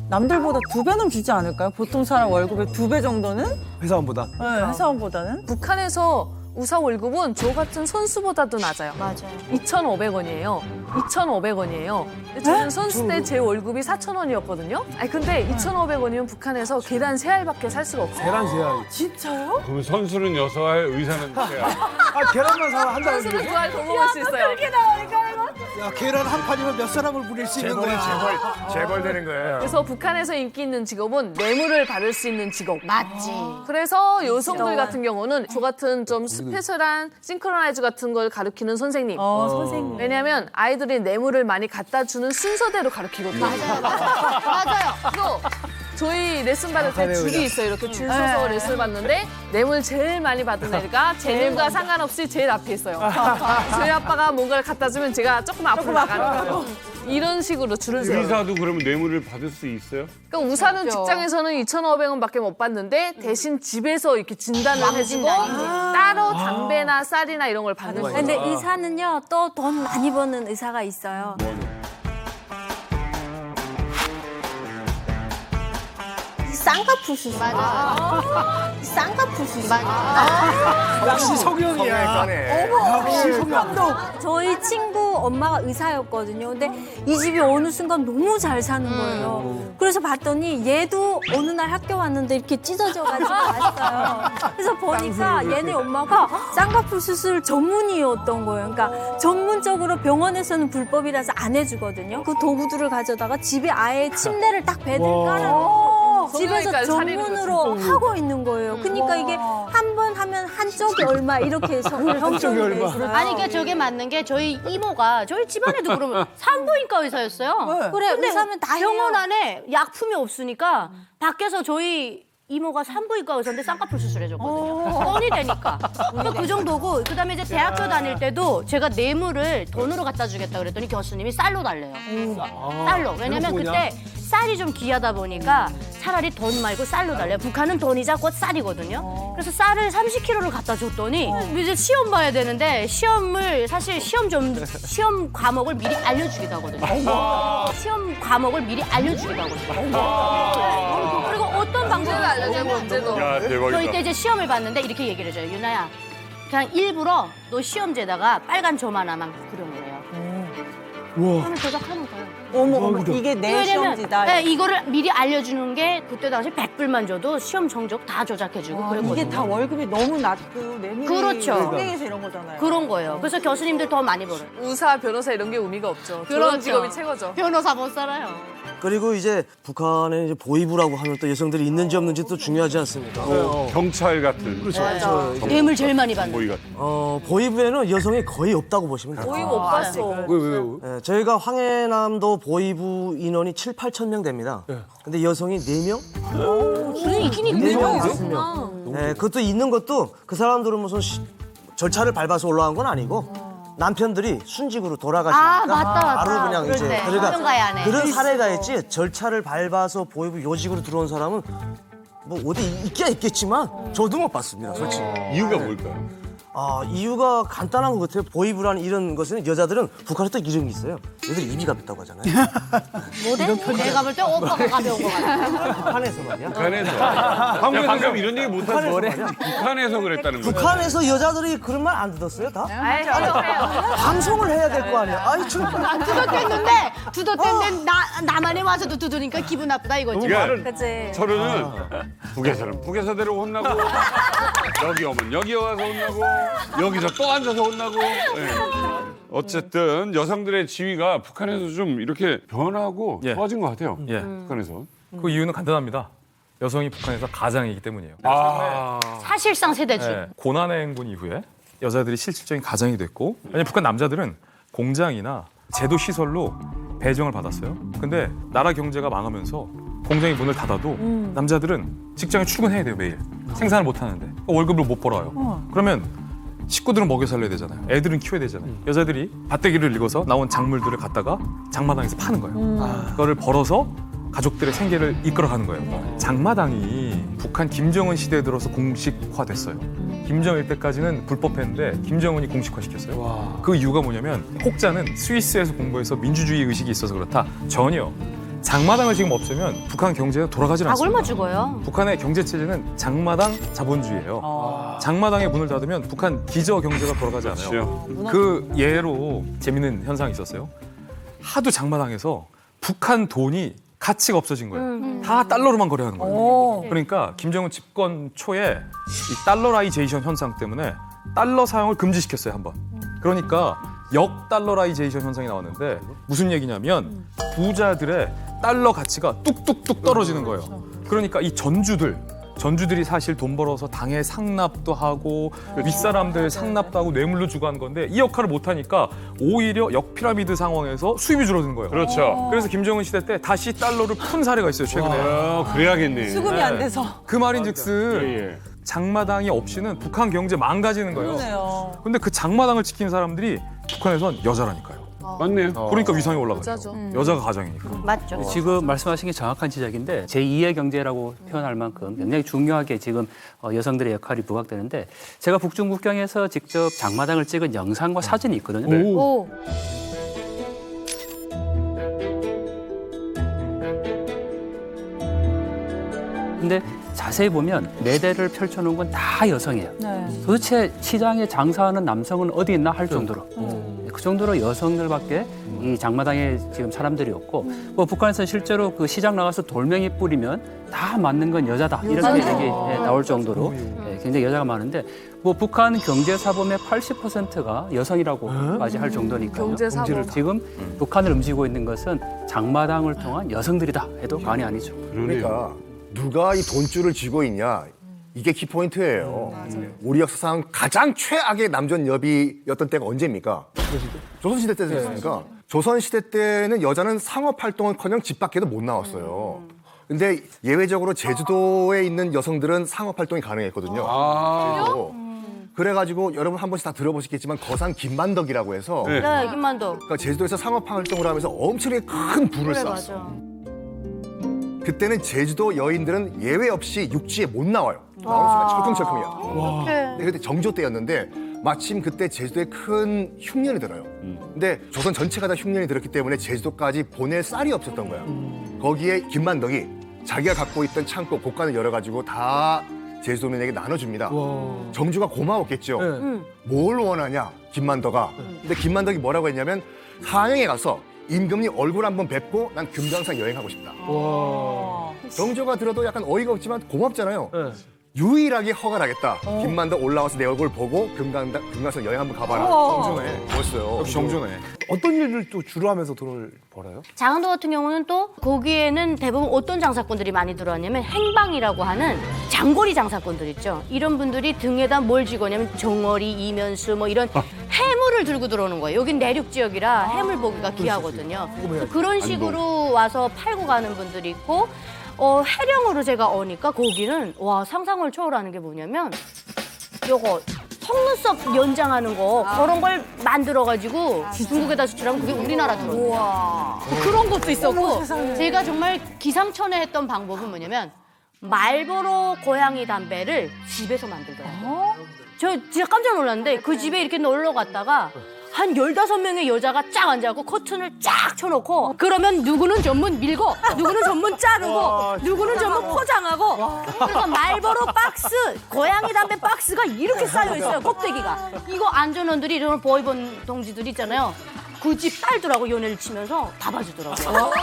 남들보다 2배는 주지 않을까요? 보통 사람 월급의 2배 정도는? 회사원보다. 네, 회사원보다는. 북한에서 의사 월급은 저 같은 선수보다도 낮아요. 맞아요. 2,500원이에요. 2,500원이에요. 저는 선수 때 제 월급이 4,000원이었거든요. 아니 근데 2,500원이면 북한에서 계란 3알밖에 살 수가 없어요. 계란 3알. 진짜요? 그러면 선수는 6알, 의사는 3알. 아, 계란만 사면 한 달에. 선수는 2알 더 먹을 수 있어요. 야, 계란 한 판이면 몇 사람을 부릴 수 있는 거야? 재벌되는 거예요. 그래서 북한에서 인기 있는 직업은 뇌물을 받을 수 있는 직업. 맞지. 그래서 여성들 같은 경우는 저 같은 좀 스페셜한 싱크로나이즈 같은 걸 가르치는 선생님. 선생님. 왜냐하면 아이들이 뇌물을 많이 갖다 주는 순서대로 가르치거든요. 맞아요. 또 저희 레슨 받을 때 줄이 있어요. 이렇게 줄 서서 레슨 받는데 뇌물 제일 많이 받은 애가 재능과 상관없이 제일 앞에 있어요. 저희 아빠가 뭔가를 갖다 주면 제가 조금 앞으로 나가는 거예요. 이런 식으로 줄을 세워요. 의사도 그러면 뇌물을 받을 수 있어요? 그러니까 의사는 직장에서는 2,500원밖에 못 받는데 대신 집에서 이렇게 진단을 해주고 따로 담배나 쌀이나 이런 걸 받는 거예요. 근데 의사는요 또 돈 많이 버는 의사가 있어요. 쌍꺼풀 수술. 맞아. 쌍꺼풀 수술. 맞아. 역시 성형이야. 역시 성형도. 저희 친구 엄마가 의사였거든요. 근데 이 집이 어느 순간 너무 잘 사는 거예요. 그래서 봤더니 얘도 어느 날 학교 왔는데 이렇게 찢어져가지고 왔어요. 그래서 보니까 얘네 엄마가 쌍꺼풀 수술 전문의였던 거예요. 그러니까 전문적으로 병원에서는 불법이라서 안 해주거든요. 그 도구들을 가져다가 집에 아예 침대를 딱 베드를 깔아놓고 집에서 전문으로 하고 있는 거예요. 그러니까 이게 한 번 하면 한쪽이 얼마 이렇게 해서 형성이 돼 있어요. 아니 그러니까 저게 맞는 게 저희 이모가 저희 집안에도 그러면 산부인과 의사였어요. 그래, 근데 의사면 다 병원 해요. 안에 약품이 없으니까 밖에서 저희 이모가 산부인과 의사인데 쌍꺼풀 수술해줬거든요. 돈이 되니까. 그 정도고 그다음에 이제 대학교 다닐 때도 제가 뇌물을 돈으로 갖다 주겠다 그랬더니 교수님이 쌀로 달래요. 쌀로. 왜냐면 그때 쌀이 좀 귀하다 보니까 차라리 돈 말고 쌀로 달래요. 북한은 돈이자 곧 쌀이거든요. 그래서 쌀을 30kg를 갖다 줬더니 이제 시험 봐야 되는데 시험을 사실 시험 과목을 미리 알려주기도 하거든요. 시험 과목을 미리 알려주기도 하거든요. 그리고 어떤 방법을 알려줘요, 문제도. 야, 대박이다. 저희 때 이제 시험을 봤는데 이렇게 얘기를 해줘요. 유나야, 그냥 일부러 너 시험지에다가 빨간 점 하나만 그려놓은 거예요. 그러면 조작하는 거예요. 어머, 이게 내 왜냐면 시험지다. 네, 이거를 미리 알려주는 게 그때 당시 100불만 줘도 시험 성적 다 조작해주고 그랬거든요. 이게 다 월급이 너무 낮고 뇌물이 그렇죠. 흥행해서 이런 거잖아요. 그런 거예요. 그래서 교수님들 더 많이 벌어요. 의사, 변호사 이런 게 의미가 없죠. 그런 직업이 최고죠. 변호사 못 살아요. 그리고 이제 북한에 이제 보위부라고 하면 또 여성들이 있는지 없는지 또 중요하지 않습니까? 경찰 같은. 그렇죠. 뇌물 제일 많이 받는. 보위 같은. 보위부에는 여성이 거의 없다고 보시면 돼요. 거의 못 봤어. 왜? 저희가 황해남도 보위부 인원이 7, 8천 명 됩니다. 근데 여성이 4명? 있긴 네 있군요. 명이 있습니다. 네, 그것도 있는 것도 그 사람들은 무슨 절차를 밟아서 올라간 건 아니고 남편들이 순직으로 돌아가시니까 맞다. 바로 그냥 그럴 이제 때. 가야 하네. 그런 사례가 있지 절차를 밟아서 보위부 요직으로 들어온 사람은 뭐 어디 있긴 있겠지만 저도 못 봤습니다, 솔직히. 이유가 뭘까요? 이유가 간단한 것 같아요. 보위부라는 이런 것은 여자들은 북한에 또 이름이 있어요. 여자들 입이 가볍다고 하잖아요. 내가 볼 때 오빠가 가벼운 거 같아. 북한에서 말이야. 북한에서. 방금 이런 얘기 못하지. 북한에서 그랬다는 거야. 북한에서 여자들이 그런 말 안 듣었어요, 다? 아이, 저도요. 방송을 해야 될 거 아니야. 아이, 정말. 난 두둑댔는데 나만에 와서도 두드니까 기분 나쁘다 이거지. 그러니까 저는 북에서는 북에서대로 혼나고 여기 오면 여기 와서 혼나고 여기서 또 앉아서 혼나고. 네. 어쨌든 여성들의 지위가 북한에서 좀 이렇게 변하고 좋아진 것 같아요. 북한에서. 그 이유는 간단합니다. 여성이 북한에서 가장이기 때문이에요. 사실상 세대주. 네, 고난의 행군 이후에 여자들이 실질적인 가장이 됐고, 왜냐면 북한 남자들은 공장이나 제도 시설로 배정을 받았어요. 근데 나라 경제가 망하면서 공장이 문을 닫아도 남자들은 직장에 출근해야 돼요, 매일. 생산을 못 하는데 월급을 못 벌어요. 그러면 식구들은 먹여 살려야 되잖아요. 애들은 키워야 되잖아요. 여자들이 밭대기를 읽어서 나온 작물들을 갖다가 장마당에서 파는 거예요. 그거를 벌어서 가족들의 생계를 이끌어가는 거예요. 장마당이 북한 김정은 시대에 들어서 공식화됐어요. 김정일 때까지는 불법했는데 김정은이 공식화시켰어요. 그 이유가 뭐냐면 혹자는 스위스에서 공부해서 민주주의 의식이 있어서 그렇다. 전혀. 장마당을 지금 없애면 북한 경제가 돌아가질 다 않습니다. 굶어 죽어요. 북한의 경제 체제는 장마당 자본주의예요. 장마당의 문을 닫으면 북한 기저 경제가 돌아가지 않아요. 그 예로 재밌는 현상이 있었어요. 하도 장마당에서 북한 돈이 가치가 없어진 거예요. 다 달러로만 거래하는 거예요. 그러니까 김정은 집권 초에 이 달러라이제이션 현상 때문에 달러 사용을 금지시켰어요, 한번. 그러니까 역달러라이제이션 현상이 나왔는데 무슨 얘기냐면 부자들의 달러 가치가 뚝뚝뚝 떨어지는 거예요. 그러니까 이 전주들이 사실 돈 벌어서 당에 상납도 하고 윗사람들 상납도 하고 뇌물로 주고 하는 건데 이 역할을 못하니까 오히려 역피라미드 상황에서 수입이 줄어드는 거예요. 그렇죠. 그래서 김정은 시대 때 다시 달러를 푼 사례가 있어요, 최근에. 그래야겠네. 수급이 안 돼서. 그 말인즉슨 장마당이 없이는 북한 경제 망가지는 거예요. 그러네요. 근데 그 장마당을 지키는 사람들이 북한에선 여자라니까요. 맞네요. 그러니까 위상이 올라가죠. 여자죠. 여자가 가장이니까. 맞죠. 지금 말씀하신 게 정확한 지적인데 제2의 경제라고 표현할 만큼 굉장히 중요하게 지금 여성들의 역할이 부각되는데 제가 북중국경에서 직접 장마당을 찍은 영상과 사진이 있거든요. 오. 근데 자세히 보면 네 대를 펼쳐놓은 건 다 여성이에요. 네. 도대체 시장에 장사하는 남성은 어디 있나 할 정도로 그 정도로 여성들밖에 이 장마당에 지금 사람들이 없고 뭐 북한에서는 실제로 그 시장 나가서 돌멩이 뿌리면 다 맞는 건 여자다 이렇게 얘기 나올 정도로 굉장히 여자가 많은데 뭐 북한 경제 사범의 80%가 여성이라고까지 할 정도니까요. 경제 사범. 지금 북한을 움직이고 있는 것은 장마당을 통한 여성들이다 해도 과언이 아니죠. 그러니까 누가 이 돈줄을 쥐고 있냐 이게 키포인트예요. 우리 역사상 가장 최악의 남전 여비였던 때가 언제입니까? 조선시대 때였으니까. 조선시대 때는 여자는 상업활동은커녕 집 밖에도 못 나왔어요. 근데 예외적으로 제주도에 있는 여성들은 상업활동이 가능했거든요. 그래가지고 여러분 한 번씩 다 들어보시겠지만 거산 김만덕이라고 해서 네, 김만덕. 그러니까 제주도에서 상업활동을 하면서 엄청나게 큰 부를 그래, 쌓았어. 맞아. 그때는 제주도 여인들은 예외 없이 육지에 못 나와요. 나오는 순간 철컹철컹이야. 근데 그때 정조 때였는데 마침 그때 제주도에 큰 흉년이 들어요. 근데 조선 전체가 다 흉년이 들었기 때문에 제주도까지 보낼 쌀이 없었던 거야. 거기에 김만덕이 자기가 갖고 있던 창고 곡간을 열어가지고 다 제주도민에게 나눠줍니다. 정주가 고마웠겠죠. 뭘 원하냐 김만덕아. 근데 김만덕이 뭐라고 했냐면 한양에 가서 임금님 얼굴 한번 뵙고 난 금강산 여행하고 싶다. 정조가 들어도 약간 어이가 없지만 고맙잖아요. 유일하게 허가하겠다. 김만덕 올라와서 내 얼굴 보고 금강산 여행 한번 가봐라. 정조네. 멋있어요. 역시 정조네. 어떤 일을 또 주로 하면서 돈을 벌어요? 장안도 같은 경우는 또 거기에는 대부분 어떤 장사꾼들이 많이 들어왔냐면 행방이라고 하는 장거리 장사꾼들 있죠. 이런 분들이 등에다 뭘 쥐고 오냐면 정어리, 이면수 뭐 이런 해물을 들고 들어오는 거예요. 여긴 내륙 지역이라 해물 보기가 귀하거든요. 그런 식으로 와서 팔고 가는 분들이 있고 해령으로 제가 오니까 거기는 와 상상을 초월하는 게 뭐냐면 요거 속눈썹 연장하는 거 그런 걸 만들어가지고 중국에다 수출하면 그게 우리나라 들어오는 그런 것도 있었고 제가 정말 기상천외했던 방법은 뭐냐면 말보로 고양이 담배를 집에서 만들더라고요. 저 진짜 깜짝 놀랐는데 그 집에 이렇게 놀러 갔다가 한 15명의 여자가 쫙 앉아갖고 커튼을 쫙 쳐놓고 그러면 누구는 전문 밀고 누구는 전문 자르고 누구는 전문 포장하고 그래서 말보로 박스 고양이 담배 박스가 이렇게 쌓여있어요. 껍데기가. 이거 안전원들이 이런 보이본 동지들 있잖아요. 그 집 딸들하고 연애를 치면서 다 봐주더라고요.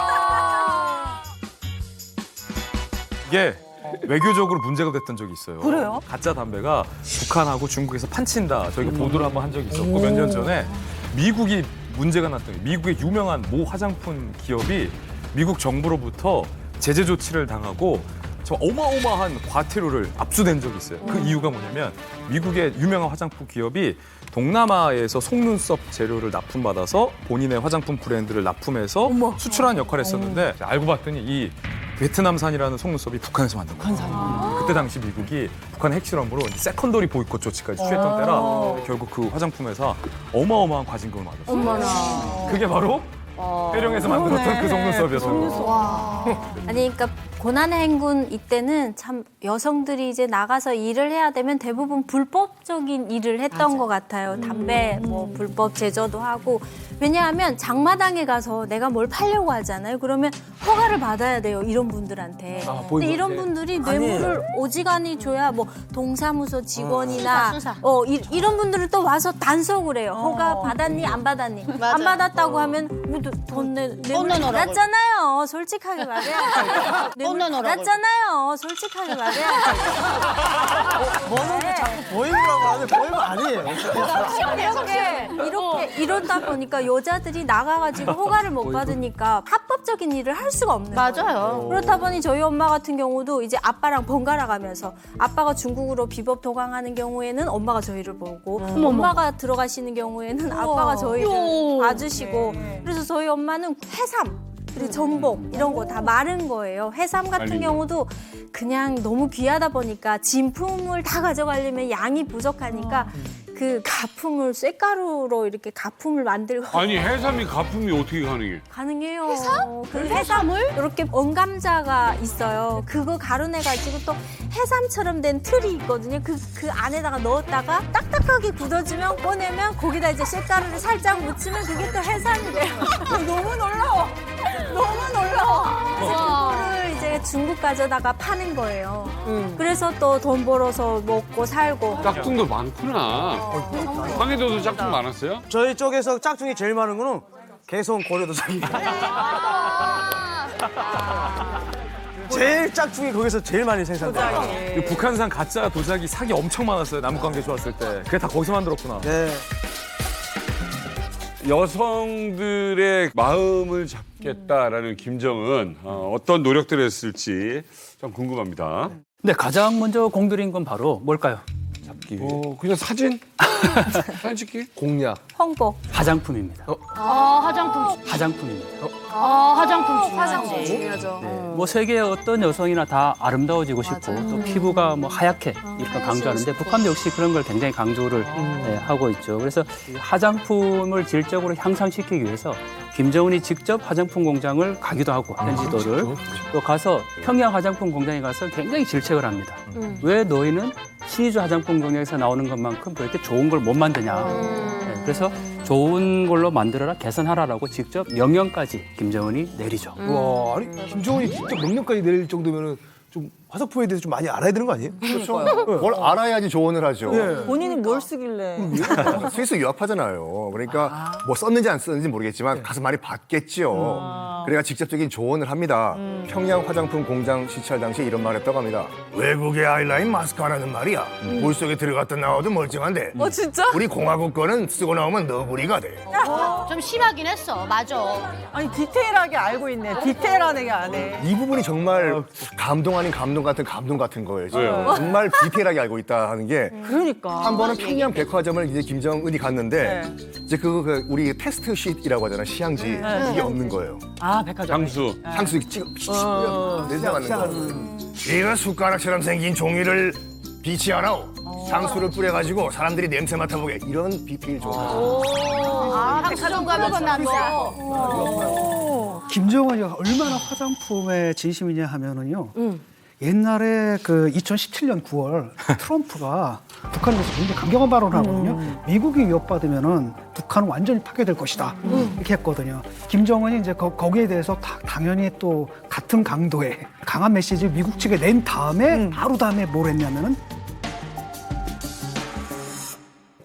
이게 외교적으로 문제가 됐던 적이 있어요. 그래요? 가짜 담배가 북한하고 중국에서 판친다. 저희가 보도를 한번 한 적이 있었고 몇 년 전에 미국이 문제가 났던 게 미국의 유명한 모 화장품 기업이 미국 정부로부터 제재 조치를 당하고 정말 어마어마한 과태료를 압수된 적이 있어요. 그 이유가 뭐냐면 미국의 유명한 화장품 기업이 동남아에서 속눈썹 재료를 납품받아서 본인의 화장품 브랜드를 납품해서 수출하는 역할을 했었는데 알고 봤더니 이 베트남산이라는 속눈썹이 북한에서 만든 거예요. 그때 당시 미국이 북한 핵실험으로 이제 세컨더리 보이콧 조치까지 취했던 때라 결국 그 화장품 회사 어마어마한 과징금을 맞았어요. 어머나. 그게 바로 해령에서 만들었던 그 속눈썹이었어요. 아니 그러니까 고난의 행군 이때는 참 여성들이 이제 나가서 일을 해야 되면 대부분 불법적인 일을 했던 것 같아요. 담배 뭐 불법 제조도 하고 왜냐하면 장마당에 가서 내가 뭘 팔려고 하잖아요. 그러면 허가를 받아야 돼요. 이런 분들한테. 근데 이런 분들이 뇌물을 오지간히 줘야 뭐 동사무소 직원이나 이런 분들은 또 와서 단속을 해요. 허가 받았니 안 받았니? 안 받았다고 하면 돈 뇌물 받았잖아요. 솔직하게 말해야지. 뇌물 받았잖아요. 솔직하게 말해야지. 뭐는 자꾸 보이라고 하는데 보이면 아니에요. 이렇게 이러다 보니까 여자들이 나가가지고 허가를 못 받으니까 합법적인 일을 할 수가 없는 거예요. 맞아요. 그렇다 보니 저희 엄마 같은 경우도 이제 아빠랑 번갈아 가면서 아빠가 중국으로 비법 도강하는 경우에는 엄마가 저희를 보고 엄마가 들어가시는 경우에는 아빠가 저희를 봐주시고 그래서 저희 엄마는 해삼 그리고 전복 이런 거 다 마른 거예요. 해삼 같은 경우도 그냥 너무 귀하다 보니까 진품을 다 가져가려면 양이 부족하니까 그 가품을 쇳가루로 이렇게 가품을 만들고 아니 해삼이 가품이 어떻게 가능해? 가능해요. 해삼? 그 해삼을 이렇게 언감자가 있어요. 그거 가루내가지고 또 해삼처럼 된 틀이 있거든요. 그 안에다가 넣었다가 딱딱하게 굳어주면 꺼내면 거기다 이제 쇳가루를 살짝 묻히면 그게 또 해삼이 돼요. 너무 놀라워. 너무 놀라워. 그거를 이제 중국 가져다가 파는 거예요. 그래서 또 돈 벌어서 먹고 살고. 짝퉁도 많구나. 황해도도 짝퉁 많았어요? 저희 쪽에서 짝퉁이 제일 많은 거는 개성 고려도장이. 제일 짝퉁이 거기서 제일 많이 생산돼요. 그 북한산 가짜 도자기 사기 엄청 많았어요. 남북관계 좋았을 때. 그게 다 거기서 만들었구나. 네. 여성들의 마음을 잡겠다라는 김정은 어떤 노력들을 했을지 좀 궁금합니다. 네, 가장 먼저 공들인 건 바로 뭘까요? 그냥 사진? 사진 찍기? 공약. 홍보. 화장품입니다. 화장품입니다. 화장품 중요하죠. 뭐 세계의 어떤 여성이나 다 아름다워지고 싶고 또 피부가 뭐 하얗게 이렇게 강조하는데 북한도 역시 그런 걸 굉장히 강조를 하고 있죠. 그래서 화장품을 질적으로 향상시키기 위해서 김정은이 직접 화장품 공장을 가기도 하고 현지도를 또 가서 평양 화장품 공장에 가서 굉장히 질책을 합니다. 왜 너희는 신의주 화장품 공장에서 나오는 것만큼 그렇게 좋은 걸 못 만드냐. 그래서 좋은 걸로 만들어라, 개선하라라고 직접 명령까지 김정은이 내리죠. 와, 아니 김정은이 직접 명령까지 내릴 정도면은 좀 화장품에 대해서 좀 많이 알아야 되는 거 아니에요? 그렇죠. 뭘 알아야지 조언을 하죠. 본인이 뭘 쓰길래. 스위스 유학하잖아요. 그러니까 뭐 썼는지 안 썼는지 모르겠지만 가서 많이 봤겠지요. 그래가 직접적인 조언을 합니다. 평양 화장품 공장 시찰 당시에 이런 말을 했다고 합니다. 외국의 아이라인 마스카라는 말이야. 물 속에 들어갔다 나와도 멀쩡한데. 진짜? 우리 공화국 거는 쓰고 나오면 너구리가 돼. 좀 심하긴 했어. 맞아. 아니 디테일하게 알고 있네. 디테일하게 아네. 이 부분이 정말 감동 아닌 감동 같은 거예요. 지금. 정말 디테일하게 알고 있다 하는 게. 그러니까. 한 번은 평양 백화점을 이제 김정은이 갔는데 이제 그 우리 테스트 쉿이라고 하잖아. 시향지. 이게 없는 거예요. 아 백화점. 향수 찍어 내장하는 거. 얘가 숟가락처럼 생긴 종이를 비치하라오. 향수를 뿌려가지고 사람들이 냄새 맡아보게. 이런 디테일 좋아하죠. 백화점 가면 나도. 김정은이 얼마나 화장품에 진심이냐 하면은요. 옛날에 그 2017년 9월 트럼프가 북한에 대해서 굉장히 강경한 발언을 하거든요. 미국이 위협받으면은 북한은 완전히 파괴될 것이다. 이렇게 했거든요. 김정은이 이제 거기에 대해서 당연히 또 같은 강도의 강한 메시지를 미국 측에 낸 다음에 바로 다음에 뭘 했냐면은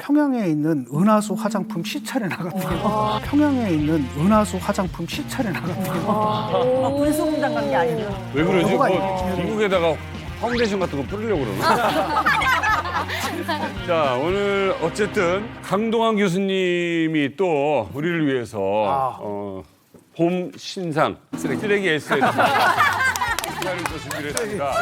평양에 있는 은하수 화장품 시찰에 나갔대요. 평양에 있는 은하수 화장품 시찰에 나갔대요. 분수공장 간 게 아니고. 왜 그러지? 뭐 미국에다가 파운데이션 같은 거 뿌리려고 그러나? 자, 오늘 어쨌든 강동원 교수님이 또 우리를 위해서 봄 신상 쓰레기 SS 시간을 또 준비를 했습니다.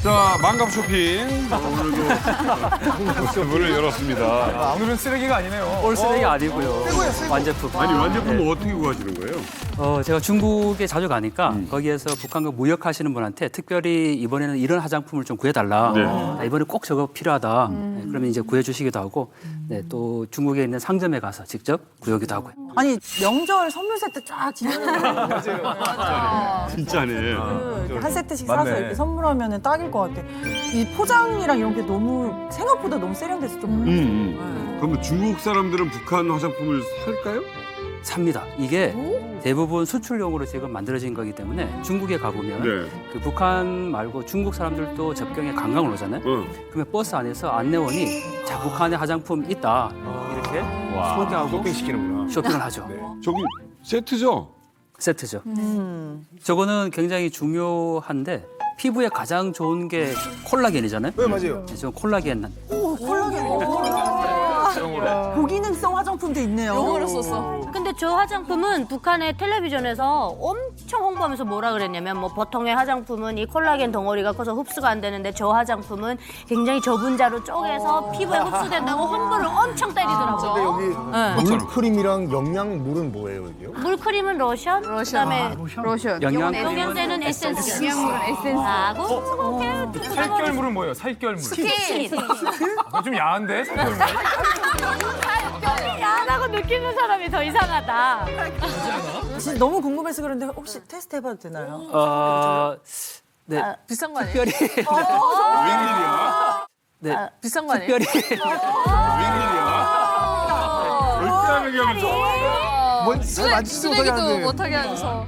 자, 망갑 쇼핑. 오늘도 문을 열었습니다. 오늘은 쓰레기가 아니네요. 올 쓰레기 아니고요. 완제품. 아니, 완제품은 어떻게 구하시는 거예요? 제가 중국에 자주 가니까 거기에서 북한과 무역하시는 분한테 특별히 이번에는 이런 화장품을 좀 구해달라. 네. 이번에 꼭 저거 필요하다. 그러면 이제 구해주시기도 하고, 또 중국에 있는 상점에 가서 직접 구하기도 하고요. 아니 명절 선물 세트 쫙 진행하는 진짜네. 한 세트씩 맞네. 사서 이렇게 선물하면 딱일 것 같아. 이 포장이랑 이런 게 너무 생각보다 너무 세련돼서 좀. 그럼 중국 사람들은 북한 화장품을 살까요? 삽니다. 이게 대부분 수출용으로 지금 만들어진 거기 때문에 중국에 가보면 그 북한 말고 중국 사람들도 접경에 관광을 오잖아요. 그러면 버스 안에서 안내원이 자, 북한에 화장품 있다. 이렇게 소개하고 쇼핑시키는구나. 쇼핑을 하죠. 저기 세트죠? 세트죠. 저거는 굉장히 중요한데 피부에 가장 좋은 게 콜라겐이잖아요. 네, 맞아요. 지금 콜라겐 오, 콜라겐. 고기능성 화장품도 있네요. 영어로 썼어. 근데 저 화장품은 북한의 텔레비전에서 엄청 홍보하면서 뭐라 그랬냐면 뭐 보통의 화장품은 이 콜라겐 덩어리가 커서 흡수가 안 되는데 저 화장품은 굉장히 저분자로 쪼개서 피부에 흡수된다고 홍보를 엄청 때리더라고요. 근데 여기 물크림이랑 영양물은 뭐예요, 이게요? 물크림은 로션, 그다음에 로션. 영양제는 에센스, 영양물은 에센스. 하고 살결물은 뭐예요? 살결물. 스킨. 좀 야한데 살결물. 야하다고 느끼는 사람이 더 이상하다. 진짜 너무 궁금해서 그런데 혹시 테스트 해봐도 되나요? 네. 비싼 거 아니에요? 특별히 웬일이야? 네. 비싼 거 아니에요? 특별히 절대 안 얘기하면서. 잘 만지지도 못하게 쓰레기도 하는데. 못하게 하면서.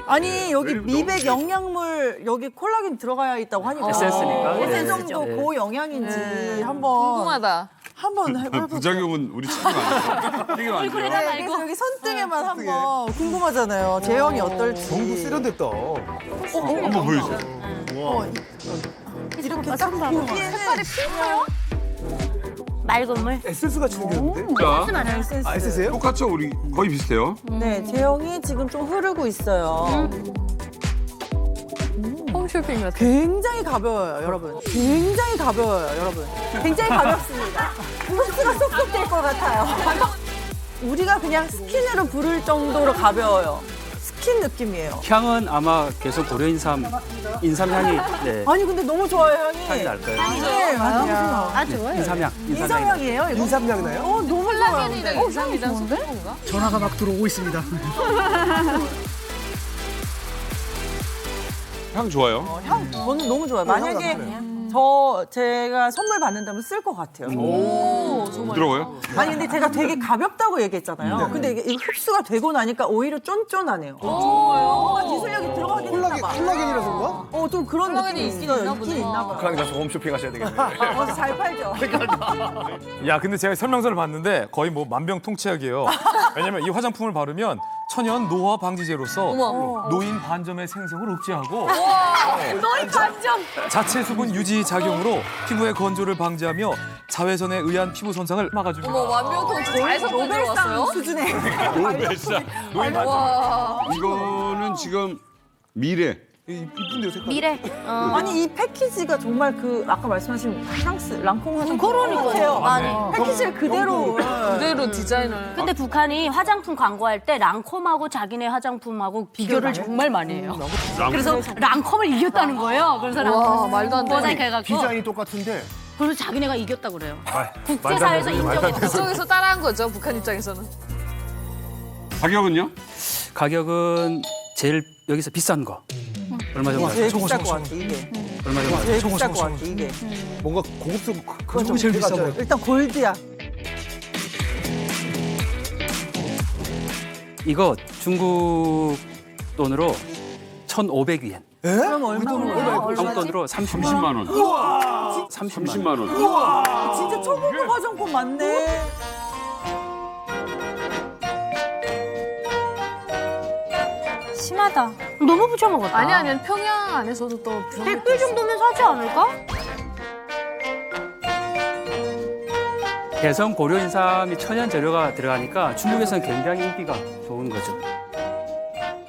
아니 여기 미백 영양물 여기 콜라겐 들어가야 있다고 하니까 에센스니까. 어느 정도 네. 고영양인지 한번 궁금하다. 한번 해볼게요. 부작용은 우리 책임 아니죠? 책임 아니죠? 그래서 여기 손등에만 한번 궁금하잖아요. 제형이 어떨지. 정도 세련됐다. 한번 보여주세요. 이렇게 딱 보기에는 핑크요? 맑은 물. 에센스 같이 생겼는데? 자, 에센스. 아, 에센스예요? 똑같죠? 우리 거의 비슷해요. 네, 제형이 지금 좀 흐르고 있어요. 홈쇼핑 같아. 굉장히 가벼워요, 여러분. 굉장히 가벼워요, 여러분. 굉장히 가볍습니다. 흡수가 쏙쏙 될 것 같아요. 우리가 그냥 스킨으로 부를 정도로 가벼워요. 스킨 느낌이에요. 향은 아마 계속 고려 인삼향이 네. 아니 근데 너무 좋아요, 향이. 향이 날 거예요. 네, 맞아요. 아 좋아요. 인삼향이에요? 이거? 인삼향 나요? 너무 콜라겐이랑 좋아요. 인삼이랑 섞은 건가? 전화가 막 들어오고 있습니다. 향 좋아요. 향 저는 너무 좋아요. 만약에 나쁘네요. 제가 선물 받는다면 쓸 것 같아요. 오, 정말. 부드러워요? 아니 근데 제가 되게 가볍다고 얘기했잖아요. 근데 이게 흡수가 되고 나니까 오히려 쫀쫀하네요. 기술력이 들어가긴 했나 봐. 콜라겐이라서인가? 좀 그런 콜라겐이 느낌이 있긴 있나 있긴 있나 봐. 북한 가서 홈쇼핑 하셔야 되겠네요. 잘 팔죠. 야, 근데 제가 설명서를 봤는데 거의 뭐 만병통치약이에요. 왜냐면 이 화장품을 바르면 천연 노화 방지제로서 노인 반점의 생성을 억제하고 너희 반점. 자체 수분 유지 작용으로 피부의 건조를 방지하며 자외선에 의한 피부 손상을 막아줍니다. 어머, 완벽통 잘 섞어 들어왔어요? 노벨상 수준의 노벨상. 와. 이거는 지금 미래. 이쁜데요, 색깔. 미래. 아니 이 패키지가 정말 그 아까 말씀하신 프랑스 랑콩 화장품 그러니까요. 같아요. 패키지를 그대로 그대로 디자인을. 근데 북한이 화장품 광고할 때 랑콤하고 자기네 화장품하고 비교를 정말 많이 해요. 그래서 랑콤을 이겼다는 거예요. 그래서 와, 랑콤 말도 안 돼. 모자이크 해갖고 디자인이 똑같은데 그래서 자기네가 이겼다고 그래요. 말도 안 국제사회에서 되죠, 말도 안 인정해. 그쪽에서 따라한 거죠, 북한 입장에서는. 가격은요? 가격은 제일 여기서 비싼 거. 얼마 정도? 제일 비쌀 것 같아 이게. 얼마 정도? 제일 비쌀 것 같아 이게. 뭔가 고급스럽고 그건 좀 제일 비싸 비싸 보여. 일단 골드야. 이거 중국 돈으로 1,500위엔. 그럼 얼마예요? 한국 돈으로 30만 원. 우와. 30만 원. 우와. 진짜 초보급 화장품 맞네. 심하다. 너무 부쳐먹었다. 아니, 평양 안에서도 또 100불 정도면 사지 않을까? 개성 고려 인삼이 천연 재료가 들어가니까 중국에서는 굉장히 인기가 좋은 거죠.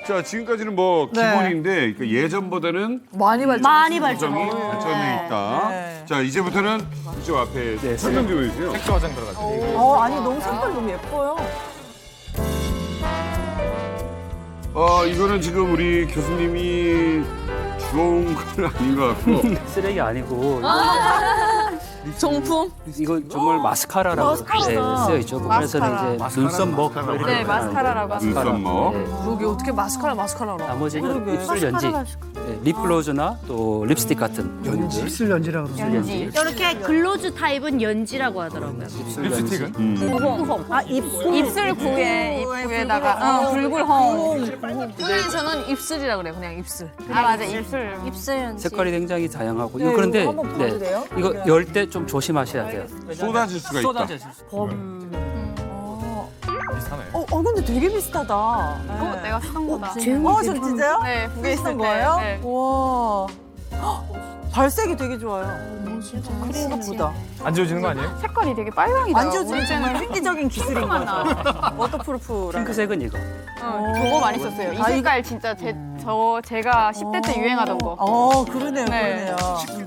자, 지금까지는 뭐 네. 기본인데 그러니까 예전보다는 많이 많이 구성이 발전. 발전돼 있다. 네. 자, 이제부터는 이쪽 앞에 설명 좀 해주세요. 색조 화장 들어가죠. 아니 너무 색깔 너무 예뻐요. 이거는 지금 우리 교수님이 주워온 건 아닌 것 같고. 쓰레기 아니고 정품? 이건 정말 마스카라라고 마스카라다. 네, 쓰여 있죠. 부분에서는 이제 눈썹 먹 이렇게 네, 마스카라라고 합니다. 눈썹 먹. 그러게 어떻게 마스카라로. 나머지는 그러게. 입술 연지, 네, 립 글로즈나 또 립스틱 같은 연지? 입술 연지라고 그러죠. 연지. 이렇게 글로즈 타입은 연지라고 하더라고요. 립스틱은? 입술 구에다가 붉을홍. 표현에서는 입술이라 그래요. 그냥 입술. 아 맞아 입술. 입술 연지. 색깔이 굉장히 다양하고 네, 이거 그런데 이거 한번 봐도 돼요? 이거 열 때 좀 조심하셔야 돼요. 쏟아질 수가 있다. 비슷하네. 근데 되게 비슷하다. 네. 내가 산 거다. 저 진짜요? 네, 북에 비슷한 있을 때. 거예요? 네. 와. 발색이 되게 좋아요. 생각보다. 안 지워지는 거 아니에요? 색깔이 되게 빨강이다. 만져주는 정말 획기적인 기술인 것 같아요. 워터프루프랑. 핑크색은 이거. 저거 많이 썼어요. 이 색깔 진짜 제가 10대 때 유행하던 거. 그러네요, 네. 그러네요.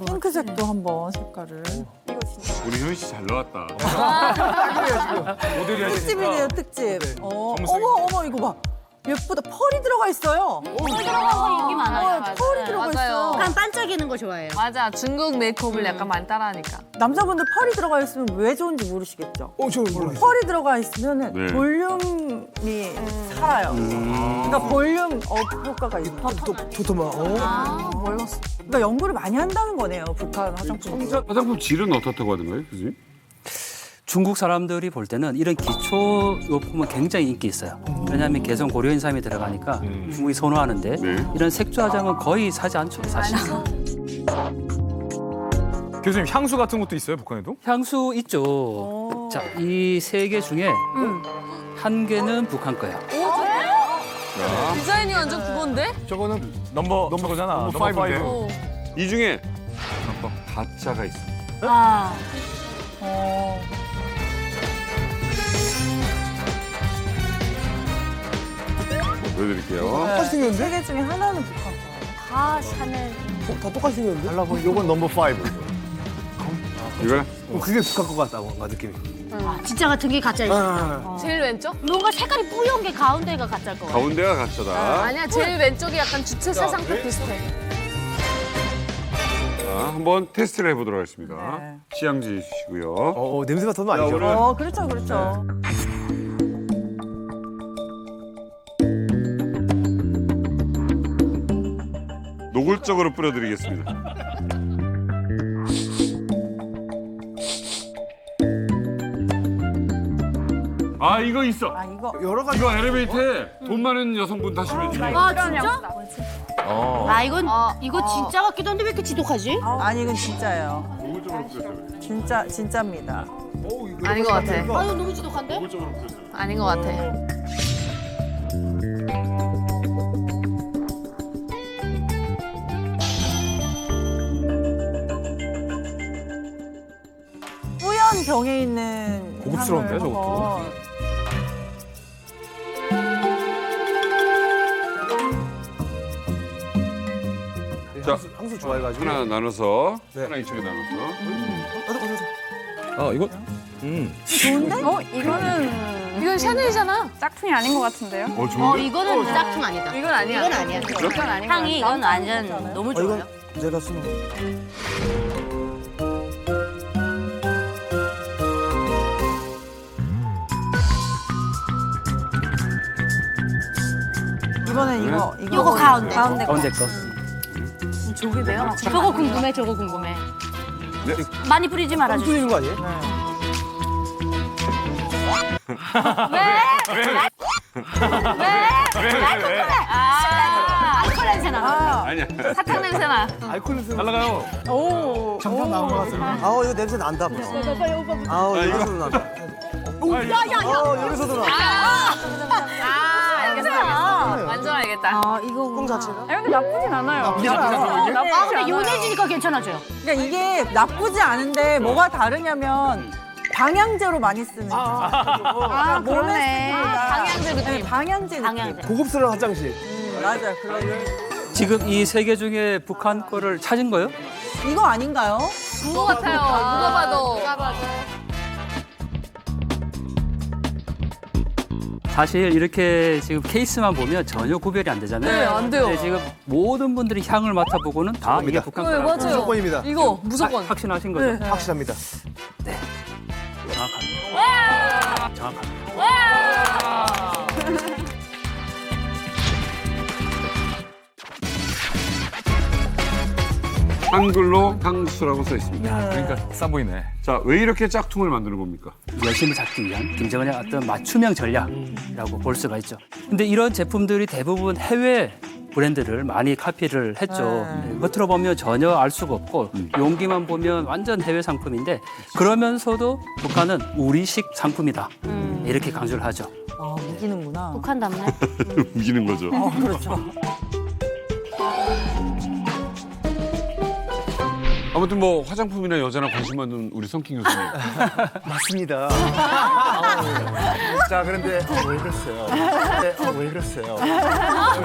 핑크색도 한번 색깔을. 우리 효인 씨 잘 나왔다. 모델이 특집이네요, 특집. 어머, 이거 봐. 예쁘다. 펄이 들어가 있어요. 펄 들어간 거 인기 많아요. 펄이 들어가 있어요. 약간 반짝이는 거 좋아해요. 맞아. 중국 메이크업을 약간 많이 따라하니까. 남자분들 펄이 들어가 있으면 왜 좋은지 모르시겠죠? 저 몰라요. 펄이 들어가 있으면 네. 볼륨이 살아요. 그러니까 볼륨 업 효과가 있고. 좋더만. 몰랐어. 그러니까 연구를 많이 한다는 거네요, 북한 화장품. 화장품 질은 어떻다고 하던가요, 교수님? 중국 사람들이 볼 때는 이런 기초 요품은 굉장히 인기 있어요. 왜냐하면 개성 고려인삼이 들어가니까 중국이 선호하는데 네. 이런 색조 화장은 거의 사지 않죠, 사실. 교수님 향수 같은 것도 있어요, 북한에도? 향수 있죠. 자, 이 세 개 중에 한 개는 북한 거야. 디자인이 완전 그건데? 저거는 넘버잖아. 넘버 5인데. 이 중에 가짜가 있어. 보여드릴게요. 똑같이 생겼는데? 세개 중에 하나는 북한 거예요. 다 샤넬. 다 똑같이 생겼는데? 달라 보이. 요건 넘버 5. 이거 그게 북한 것 같다, 뭔가 느낌이. 진짜 같은 게 가짜예요. 제일 왼쪽? 뭔가 색깔이 뿌연 게 가운데가 가짜일 것 같아요. 가운데가 가짜다. 아니야, 제일 왼쪽이 약간 주체 사상도 비슷해. 자, 한번 테스트를 해보도록 하겠습니다. 네. 취향 지으시고요. 냄새 맡으면 아니죠? 그렇죠, 그렇죠. 노골적으로 뿌려드리겠습니다. 아, 이거 있어. 이거 여러 가지. 이거 엘리베이터에 돈 많은 여성분 타시면 이거. 진짜? 이거 진짜 같기도 한데 왜 이렇게 지독하지? 아니, 이건 진짜예요. 노골적으로 뿌렸어요. 진짜입니다. 아닌 것 같아. 이거 너무 지독한데? 노골적으로 뿌렸어요. 아닌 것 같아. 뿌연 병에 있는 고급스러운데, 향을 저것도. 한번. 자, 향수 좋아해가지고. 하나 나눠서 네. 하나 이쪽에 나눠서. 이거 좋은데? 이건 샤넬이잖아. 짝퉁이 아닌 것 같은데요? 좋은데? 이거는 짝퉁 아니다. 이건 아니야. 이건 아니야. 이건 아닌 향이 것 이건 완전 너무 좋아요. 내가 쓰는 거. 이번엔 이거. 요거 가운데. 가운데 거. 저게 내가 맞춰. 저거 궁금해, 저거 궁금해. 네. 많이 뿌리지 말아주세요. 뿌리는 거 아니에요? 알콜 냄새 나. 아니야. 사탕 냄새 나. 알코올 냄새. 날라가요. 정답 나온 것 같은데. 이거 냄새 난다 벌써. 여기서도 난다. 여기서도 난다. 알겠어. 완전 알겠다. 이거 꽁 자체가? 근데 나쁘진 않아요. 근데 연해지니까 괜찮아져요. 그러니까 이게 나쁘지 않은데 뭐가 다르냐면 방향제로 많이 쓰는 거. 몸에 방향제 느낌. 방향제 느낌. 방향제. 고급스러운 화장실. 맞아요. 그런 지금 이 세 개 중에 북한 거를 찾은 거요? 이거 아닌가요? 그거 같아요. 누가 봐도. 사실 이렇게 지금 케이스만 보면 전혀 구별이 안 되잖아요. 네, 안 돼요. 근데 지금 모든 분들이 향을 맡아보고는 다 이게 북한 네, 거라고. 맞아요. 무조건입니다. 이거 무조건. 확신하신 거죠? 네. 확실합니다. 정확합니다. 정확합니다. 한글로 향수라고 써 있습니다. 그러니까 싸 보이네. 자, 왜 이렇게 짝퉁을 만드는 겁니까? 열심히 잡기 위한 김정은의 어떤 맞춤형 전략이라고 볼 수가 있죠. 근데 이런 제품들이 대부분 해외 브랜드를 많이 카피를 했죠. 겉으로 보면 전혀 알 수가 없고 용기만 보면 완전 해외 상품인데 그러면서도 북한은 우리식 상품이다. 이렇게 강조를 하죠. 아, 우기는구나. 북한답네. 우기는 거죠. 그렇죠. 아무튼 뭐 화장품이나 여자나 관심 많은 우리 성킹 교수님. 맞습니다. 자, 그런데 왜 그랬어요? 왜 그랬어요?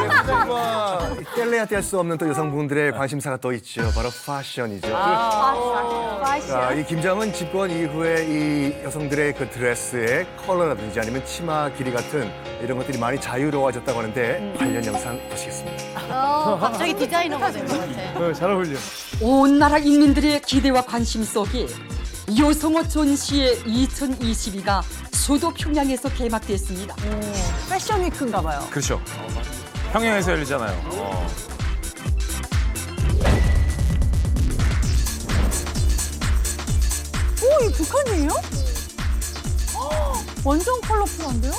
화장과 뗄래야 뗄 수 없는 또 여성분들의 관심사가 또 있죠. 바로 패션이죠. 자, 이 김정은 집권 이후에 이 여성들의 그 드레스의 컬러라든지 아니면 치마 길이 같은 이런 것들이 많이 자유로워졌다고 하는데 관련 영상 보시겠습니다. 갑자기 디자이너가 된 것 같아. 잘 어울려. 온 나라 인민들의 기대와 관심 속에 여성어 전시회 2022가 수도 평양에서 개막됐습니다. 패션 위크인가 봐요. 그렇죠. 평양에서 열리잖아요. 오, 이 북한이에요? 완전 컬러풀한데요?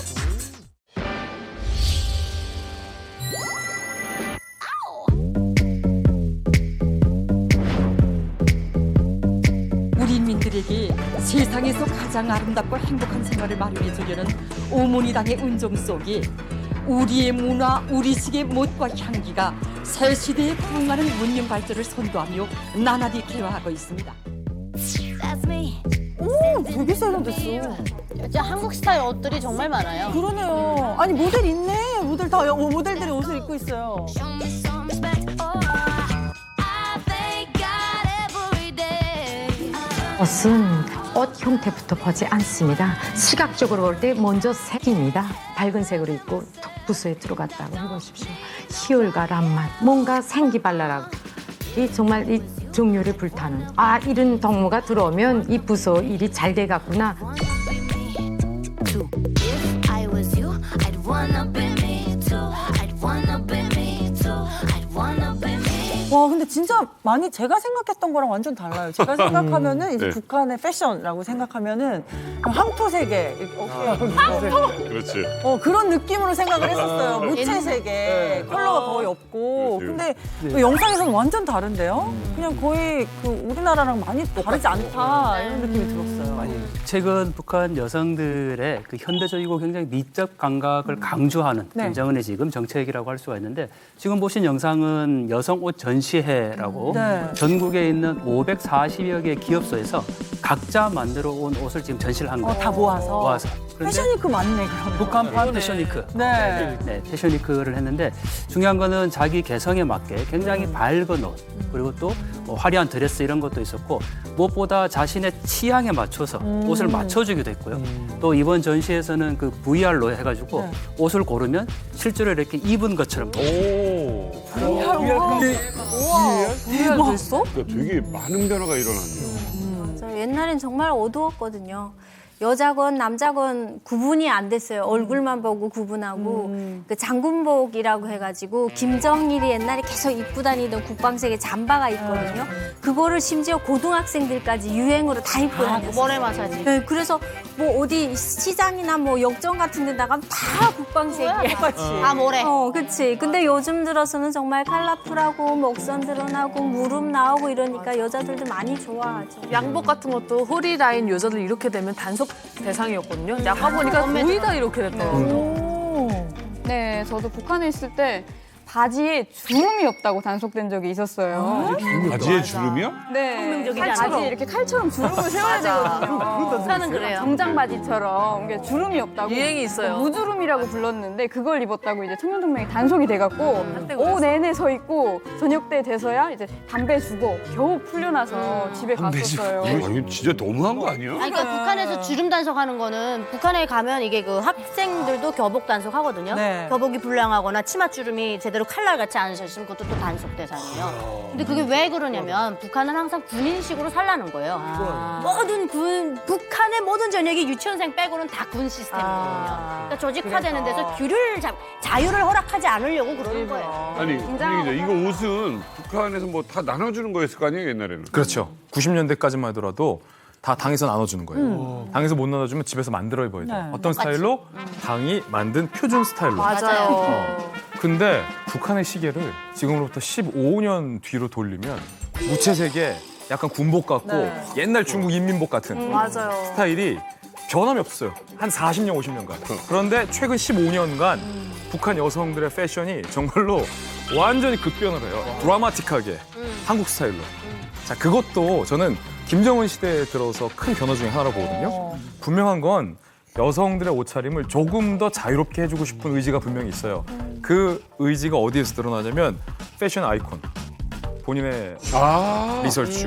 우리 인민들에게 세상에서 가장 아름답고 행복한 생활을 마련해 주려는 오모니당의 운동 속에 우리의 문화, 우리식의 멋과 향기가 새 시대에 부응하는 문명 발전을 선도하며 나날이 개화하고 있습니다. 오, 되게 세련됐어. 진짜 한국 스타일 옷들이 정말 많아요. 그러네요. 아니, 모델 있네. 모델 다 모델들이 옷을 입고 있어요. 옷은 옷 형태부터 보지 않습니다. 시각적으로 볼 때 먼저 색입니다. 밝은 색으로 입고 톡 부스에 들어갔다고 해보십시오. 희열과 란맛, 뭔가 생기발랄하고 이 정말 이 정열에 불타는 이런 덕무가 들어오면 이 부서 일이 잘 돼갔구나. 와, 근데 진짜 많이 제가 생각했던 거랑 완전 달라요. 제가 생각하면은 이제 네. 북한의 패션이라고 생각하면은 황토세계, 그렇지. 그런 느낌으로 생각을 했었어요. 무채색에 컬러가 거의 없고. 근데 그 영상에서는 완전 다른데요? 그냥 거의 그 우리나라랑 많이 다르지 않다 이런 느낌이 들었어요. 최근 북한 여성들의 그 현대적이고 굉장히 미적 감각을 강조하는 네. 김정은의 지금 정책이라고 할 수가 있는데 지금 보신 영상은 여성 옷 전시회라고 네. 전국에 있는 540여 개 기업소에서 각자 만들어 온 옷을 지금 전시를 한 거예요. 다 모아서. 그런데 패션위크 맞네, 그럼. 북한판 패션위크. 네. 네, 패션위크를 했는데 중요한 거는 자기 개성에 맞게 굉장히 밝은 옷 그리고 또 뭐 화려한 드레스 이런 것도 있었고 무엇보다 자신의 취향에 맞춰서 옷을 맞춰주기도 했고요. 또 이번 전시에서는 그 VR로 해가지고 옷을 고르면 실제로 이렇게 입은 것처럼 우와, 대박. 됐어? 그러니까 되게 많은 변화가 일어났네요. 옛날엔 정말 어두웠거든요. 여자건 남자건 구분이 안 됐어요. 얼굴만 보고 구분하고 그 장군복이라고 해가지고 김정일이 옛날에 계속 입고 다니던 국방색의 잠바가 있거든요. 그거를 심지어 고등학생들까지 유행으로 다 입고 다녔어요. 모래 마사지. 네, 그래서 뭐 어디 시장이나 뭐 역전 같은 데 나가면 다 국방색이야. 다 모래. 그치. 근데 요즘 들어서는 정말 컬러풀하고 목선 드러나고 무릎 나오고 이러니까 여자들도 많이 좋아하죠. 양복 같은 것도 허리 라인 여자들 이렇게 되면 단속 대상이었거든요. 근데 아까 보니까 거의 다 이렇게 됐더라고요. 네, 저도 북한에 있을 때 바지에 주름이 없다고 단속된 적이 있었어요. 바지에 주름이요? 네. 혁명적이지 바지에 않아? 이렇게 칼처럼 주름을 세워야 되거든요. 북한은 그래요. 정장 바지처럼 이게 주름이 없다고. 유행이 있어요. 무주름이라고 불렀는데 그걸 입었다고 이제 청년동맹이 단속이 돼갖고 오후 내내 서 있고 저녁 때 돼서야 이제 담배 주고 겨우 풀려나서 집에 갔었어요. 이거 진짜 너무한 거 아니야? 아니, 그러니까 북한에서 주름 단속하는 거는 북한에 가면 이게 그 학생들도 교복 단속하거든요. 네. 교복이 불량하거나 치마 주름이 제대로 칼날같이 안 서 있으면 그것도 또 단속 대상이에요. 근데 그게 왜 그러냐면 북한은 항상 군인식으로 살라는 거예요. 모든 북한의 모든 전역이 유치원생 빼고는 다 군 시스템이거든요. 그러니까 조직화되는 데서 자유를 허락하지 않으려고 그러는 거예요. 아니, 분위기죠. 이거 옷은 북한에서 뭐 다 나눠주는 거였을 거 아니에요, 옛날에는? 그렇죠. 90년대까지만 하더라도 다 당에서 나눠주는 거예요. 당에서 못 나눠주면 집에서 만들어 입어야 돼요. 네. 어떤 스타일로? 당이 만든 표준 스타일로. 맞아요. 근데 북한의 시계를 지금으로부터 15년 뒤로 돌리면 무채색의 약간 군복 같고 네. 옛날 중국 인민복 같은 맞아요. 스타일이 변함이 없어요. 한 40년, 50년간. 그런데 최근 15년간 북한 여성들의 패션이 정말로 완전히 급변을 해요. 드라마틱하게 한국 스타일로. 자, 그것도 저는 김정은 시대에 들어서 큰 변화 중에 하나라고 보거든요. 분명한 건 여성들의 옷차림을 조금 더 자유롭게 해주고 싶은 의지가 분명히 있어요. 그 의지가 어디에서 드러나냐면 패션 아이콘. 본인의 리설주.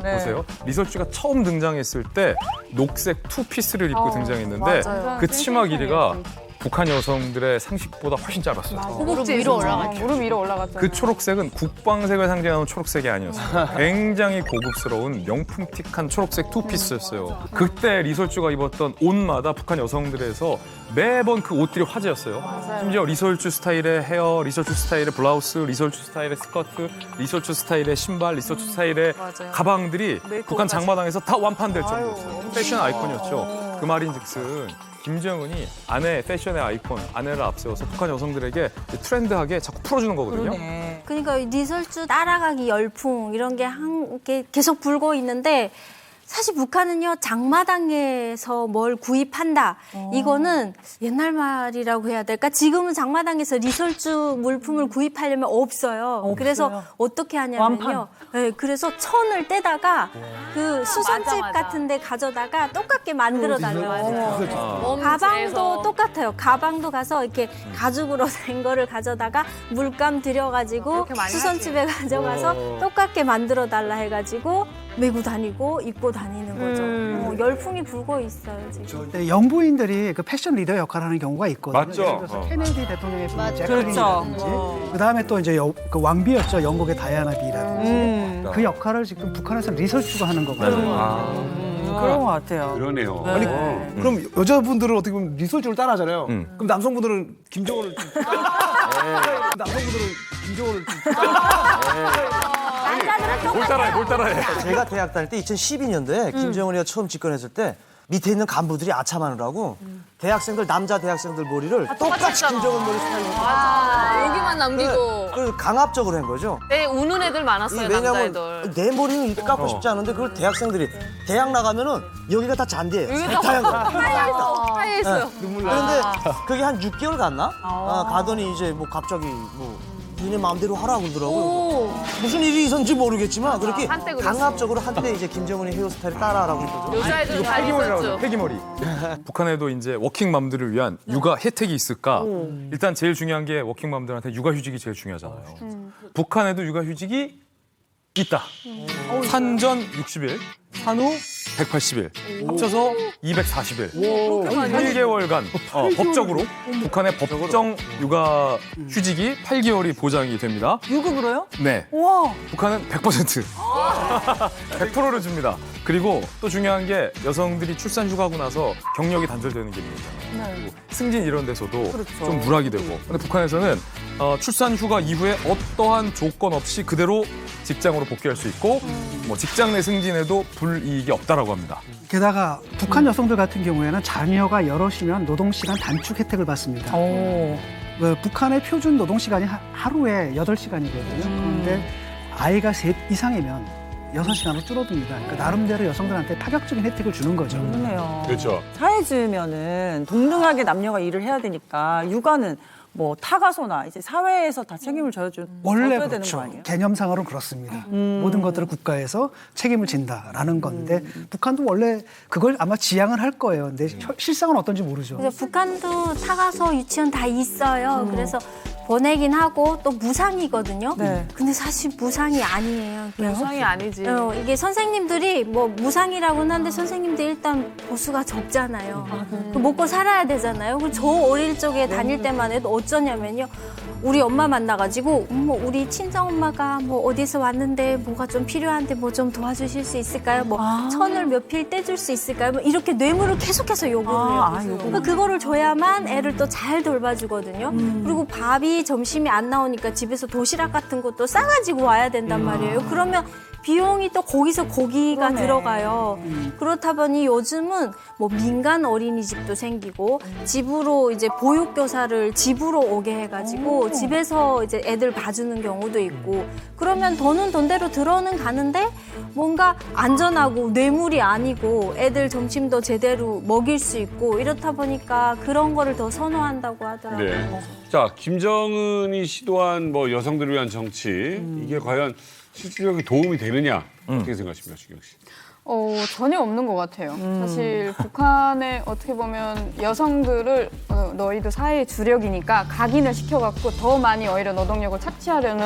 네. 보세요. 리설주가 처음 등장했을 때 녹색 투피스를 입고 등장했는데 맞아요. 그 치마 길이가 북한 여성들의 상식보다 훨씬 짧았어요. 무릎 위로 올라갔죠. 무릎 위로 올라갔죠. 그 초록색은 국방색을 상징하는 초록색이 아니었어요. 굉장히 고급스러운 명품틱한 초록색 투피스였어요. 그때 리설주가 입었던 옷마다 북한 여성들에서 매번 그 옷들이 화제였어요. 심지어 리설주 스타일의 헤어, 리설주 스타일의 블라우스, 리설주 스타일의 스커트, 리설주 스타일의 신발, 리설주 스타일의 맞아요. 가방들이 메이크업까지. 북한 장마당에서 다 완판될 정도였어요. 패션 아이콘이었죠. 그 말인즉슨 김정은이 아내 패션의 아이콘, 아내를 앞세워서 북한 여성들에게 트렌드하게 자꾸 풀어주는 거거든요. 그러니까 리설주 따라가기 열풍 이런 게 계속 불고 있는데 사실 북한은요 장마당에서 뭘 구입한다 이거는 옛날 말이라고 해야 될까? 지금은 장마당에서 리설주 물품을 구입하려면 없어요. 그래서 어떻게 하냐면요. 네, 그래서 천을 떼다가 그 수선집 같은데 가져다가 똑같게 만들어 달라고. 가방도 똑같아요. 가방도 가서 이렇게 가죽으로 된 거를 가져다가 물감 들여가지고 수선집에 가져가서 똑같게 만들어 달라 해가지고 메고 다니고 입고 다니는 거죠. 열풍이 불고 있어요 지금. 네, 영부인들이 그 패션 리더 역할을 하는 경우가 있거든요. 맞죠? 예를 들어서 케네디 대통령의 부인 그렇죠. 제클린이라든지 그다음에 또 이제 그 왕비였죠. 영국의 다이아나 비라든지 그 역할을 지금 북한에서 리설주가 하는 거거든요. 그런 것 같아요. 그러네요. 아니, 그럼 여자분들은 어떻게 보면 리설주를 따라하잖아요. 그럼 남성분들은 김정은을 좀 남성분들은 김정은을 좀 뭘 따라해. 제가 대학 다닐 때 2012년도에 김정은이가 처음 집권했을 때 밑에 있는 간부들이 아참하느라고 대학생들 남자 대학생들 머리를 똑같이 김정은 머리 스타일로 여기만 남기고. 그걸 강압적으로 한 거죠. 네, 우는 애들 많았어요, 왜냐면 남자애들. 내 머리는 이렇게 깎고 싶지 않은데 그걸 대학생들이 대학 나가면은 여기가 다 잔디예요. 여기가 하얀 거. 하얘 있어요. 그런데 그게 한 6개월 갔나? 가더니 이제 뭐 갑자기 뭐 니네 마음대로 하라고 그러더라고요. 무슨 일이 있었는지 모르겠지만 그렇게 한때 그랬어. 강압적으로 한때 이제 김정은의 헤어스타일을 따라하라고 했거든요. 여자애들은 다 폐기머리라고 있었죠. 해요. 폐기머리. 북한에도 이제 워킹맘들을 위한 육아 혜택이 있을까? 일단 제일 중요한 게 워킹맘들한테 육아휴직이 제일 중요하잖아요. 북한에도 육아휴직이 있다. 산전 60일, 산후 180일, 합쳐서 240일. 8개월간 법적으로 북한의 법정 육아 휴직이 8개월이 보장이 됩니다. 유급으로요? 네. 와. 북한은 100%. 100%를 줍니다. 그리고 또 중요한 게 여성들이 출산 휴가하고 나서 경력이 단절되는 게 있잖아요. 그리고 승진 이런 데서도 좀 누락이 되고. 근데 북한에서는 출산 휴가 이후에 어떠한 조건 없이 그대로 직장으로 복귀할 수 있고 뭐 직장 내 승진에도 불이익이 없다라고 합니다. 게다가 북한 여성들 같은 경우에는 자녀가 여럿이면 노동시간 단축 혜택을 받습니다. 그 북한의 표준 노동시간이 하루에 8시간이거든요. 그런데 아이가 셋 이상이면 6시간으로 줄어듭니다. 그러니까 나름대로 여성들한테 파격적인 혜택을 주는 거죠. 그렇네요. 그렇죠. 사회주의면은 동등하게 남녀가 일을 해야 되니까 육아는 뭐 타가소나 이제 사회에서 다 책임을 져야 원래 되는 그렇죠. 거 아니에요? 개념상으로는 그렇습니다. 모든 것들을 국가에서 책임을 진다라는 건데 북한도 원래 그걸 아마 지향을 할 거예요. 근데 실상은 어떤지 모르죠. 그래서 북한도 타가소 유치원 다 있어요. 그래서 보내긴 하고 또 무상이거든요. 네. 근데 사실 무상이 아니에요. 무상이 아니지. 이게 선생님들이 뭐 무상이라고는 하는데 선생님들 일단 보수가 적잖아요. 그 먹고 살아야 되잖아요. 그리고 저 어릴 적에 다닐 때만 해도 어쩌냐면요. 우리 엄마 만나가지고 우리 친정 엄마가 뭐 어디서 왔는데 뭐가 좀 필요한데 뭐 좀 도와주실 수 있을까요? 뭐 천을 몇 필 떼줄 수 있을까요? 뭐 이렇게 뇌물을 계속해서 요구를 해요. 그러니까 그거를 줘야만 애를 또 잘 돌봐주거든요. 그리고 밥이 점심이 안 나오니까 집에서 도시락 같은 것도 싸가지고 와야 된단 말이에요. 그러면 비용이 또 거기서 거기가 그러네. 들어가요. 그렇다 보니 요즘은 뭐 민간 어린이집도 생기고 집으로 이제 보육교사를 집으로 오게 해가지고 집에서 이제 애들 봐주는 경우도 있고 그러면 돈은 돈대로 들어는 가는데 뭔가 안전하고 뇌물이 아니고 애들 점심도 제대로 먹일 수 있고 이렇다 보니까 그런 거를 더 선호한다고 하더라고요. 네. 자, 김정은이 시도한 뭐 여성들을 위한 정치 이게 과연 실질적인 도움이 되느냐 어떻게 생각하십니까, 주경 씨? 전혀 없는 것 같아요. 사실 북한에 어떻게 보면 여성들을 너희도 사회의 주력이니까 각인을 시켜갖고 더 많이 오히려 노동력을 착취하려는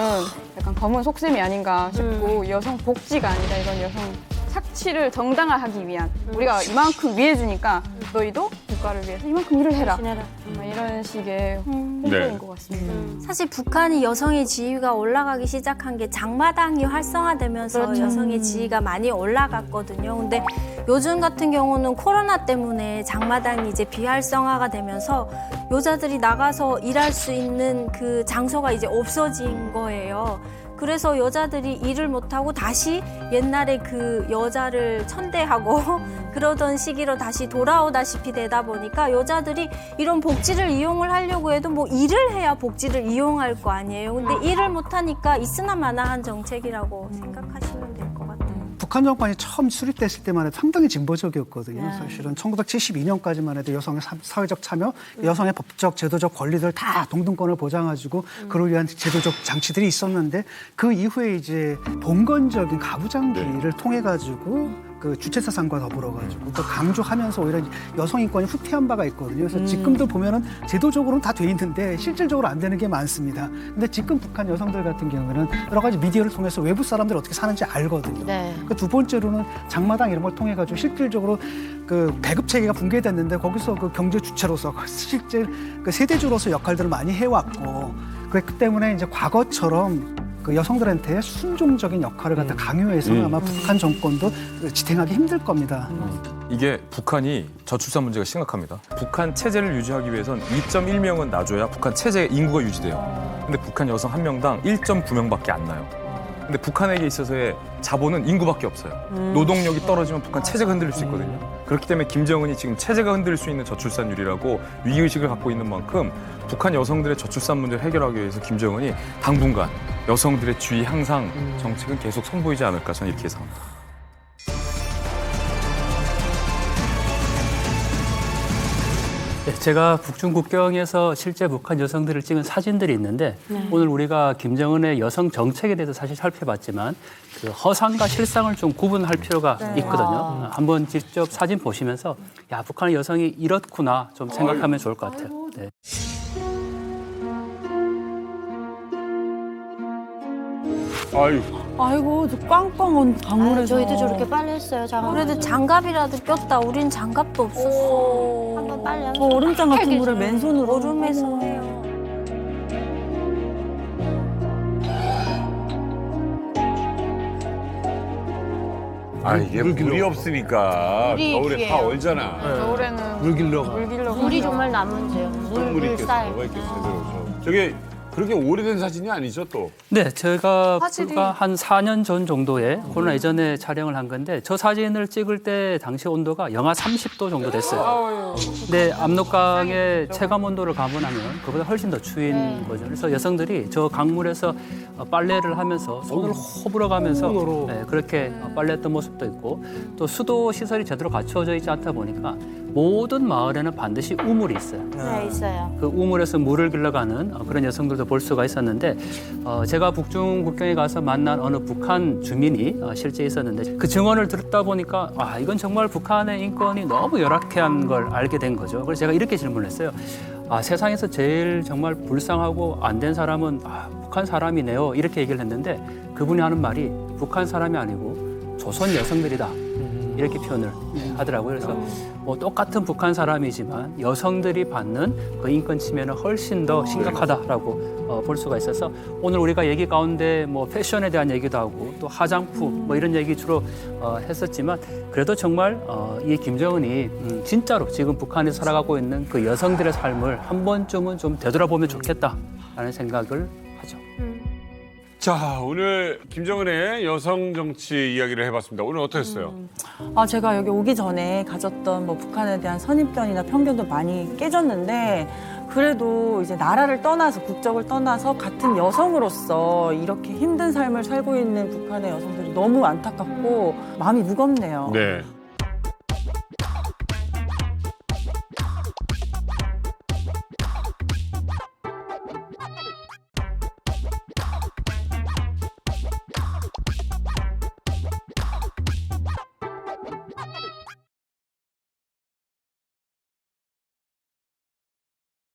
약간 검은 속셈이 아닌가 싶고 여성 복지가 아니라 이건 여성 착취를 정당화하기 위한 우리가 이만큼 위해주니까 너희도 국가를 위해서 이만큼 일을 해라. 이런 식의 홍보인 것 같습니다. 사실 북한이 여성의 지위가 올라가기 시작한 게 장마당이 활성화되면서 그렇죠. 여성의 지위가 많이 올라갔거든요. 근데 요즘 같은 경우는 코로나 때문에 장마당이 이제 비활성화가 되면서 여자들이 나가서 일할 수 있는 그 장소가 이제 없어진 거예요. 그래서 여자들이 일을 못하고 다시 옛날에 그 여자를 천대하고 그러던 시기로 다시 돌아오다시피 되다 보니까 여자들이 이런 복지를 이용을 하려고 해도 뭐 일을 해야 복지를 이용할 거 아니에요. 근데 일을 못하니까 있으나 마나한 정책이라고 생각하시면 될 것 같아요. 북한 정권이 처음 수립됐을 때만 해도 상당히 진보적이었거든요. 사실은 1972년까지만 해도 여성의 사회적 참여, 여성의 법적, 제도적 권리들 다 동등권을 보장해주고 그를 위한 제도적 장치들이 있었는데 그 이후에 이제 봉건적인 가부장기를 통해 가지고 그 주체사상과 더불어가지고 또 강조하면서 오히려 여성 인권이 후퇴한 바가 있거든요. 그래서 지금도 보면은 제도적으로는 다 돼 있는데 실질적으로 안 되는 게 많습니다. 근데 지금 북한 여성들 같은 경우는 여러 가지 미디어를 통해서 외부 사람들이 어떻게 사는지 알거든요. 그 두 번째로는 장마당 이런 걸 통해 가지고 실질적으로 그 배급 체계가 붕괴됐는데 거기서 그 경제 주체로서 실제 그 세대주로서 역할들을 많이 해왔고 그렇기 때문에 이제 과거처럼 그 여성들한테 순종적인 역할을 갖다 강요해서는 아마 북한 정권도 지탱하기 힘들 겁니다. 이게 북한이 저출산 문제가 심각합니다. 북한 체제를 유지하기 위해선 2.1명은 낳아줘야 북한 체제 인구가 유지돼요. 근데 북한 여성 한 명당 1.9명밖에 안 나요. 근데 북한에게 있어서의 자본은 인구밖에 없어요. 노동력이 떨어지면 북한 체제가 흔들릴 수 있거든요. 그렇기 때문에 김정은이 지금 체제가 흔들릴 수 있는 저출산율이라고 위기의식을 갖고 있는 만큼 북한 여성들의 저출산 문제를 해결하기 위해서 김정은이 당분간 여성들의 주의 향상 정책은 계속 선보이지 않을까 저는 이렇게 예상합니다. 네, 제가 북중 국경에서 실제 북한 여성들을 찍은 사진들이 있는데 오늘 우리가 김정은의 여성 정책에 대해서 사실 살펴봤지만 그 허상과 실상을 좀 구분할 필요가 있거든요. 한번 직접 사진 보시면서 야 북한의 여성이 이렇구나 좀 생각하면 좋을 것 같아요. 네. 아이고, 저 꽝꽝한 강물에서. 저희도 저렇게 빨래 했어요. 그래도 장갑이라도 꼈다. 우린 장갑도 없었어. 한번 빨래. 얼음장 같은 물을 맨손으로. 얼음에서 해요. 이게 물이 없으니까 물이 겨울에 귀해요. 다 얼잖아. 겨울에는 물 길러. 물이 정말 남은데요. 물이 있겠어. 쌓일 뭐가 있겠어. 제대로. 저게 그렇게 오래된 사진이 아니죠 또? 네, 제가 화질이- 불과 한 4년 전 정도에 코로나 이전에 촬영을 한 건데 저 사진을 찍을 때 당시 온도가 영하 30도 정도 됐어요. 근데 압록강의 체감 온도를 감안하면 그보다 훨씬 더 추인 거죠. 그래서 여성들이 저 강물에서 빨래를 하면서 손을 호불어가면서 그렇게 빨래했던 모습도 있고 또 수도 시설이 제대로 갖춰져 있지 않다 보니까 모든 마을에는 반드시 우물이 있어요. 네, 있어요. 그 우물에서 물을 길러가는 그런 여성들도 볼 수가 있었는데 제가 북중 국경에 가서 만난 어느 북한 주민이 실제 있었는데 그 증언을 듣다 보니까 이건 정말 북한의 인권이 너무 열악한 걸 알게 된 거죠. 그래서 제가 이렇게 질문했어요. 세상에서 제일 정말 불쌍하고 안 된 사람은 북한 사람이네요. 이렇게 얘기를 했는데 그분이 하는 말이 북한 사람이 아니고 조선 여성들이다. 이렇게 표현을 하더라고요. 그래서 뭐 똑같은 북한 사람이지만 여성들이 받는 그 인권 침해는 훨씬 더 심각하다라고 볼 수가 있어서 오늘 우리가 얘기 가운데 뭐 패션에 대한 얘기도 하고 또 화장품 뭐 이런 얘기 주로 했었지만 그래도 정말 이 김정은이 진짜로 지금 북한에서 살아가고 있는 그 여성들의 삶을 한 번쯤은 좀 되돌아보면 좋겠다라는 생각을 하죠. 자, 오늘 김정은의 여성 정치 이야기를 해봤습니다. 오늘 어떠셨어요? 제가 여기 오기 전에 가졌던 뭐 북한에 대한 선입견이나 편견도 많이 깨졌는데 그래도 이제 나라를 떠나서 국적을 떠나서 같은 여성으로서 이렇게 힘든 삶을 살고 있는 북한의 여성들이 너무 안타깝고 마음이 무겁네요. 네.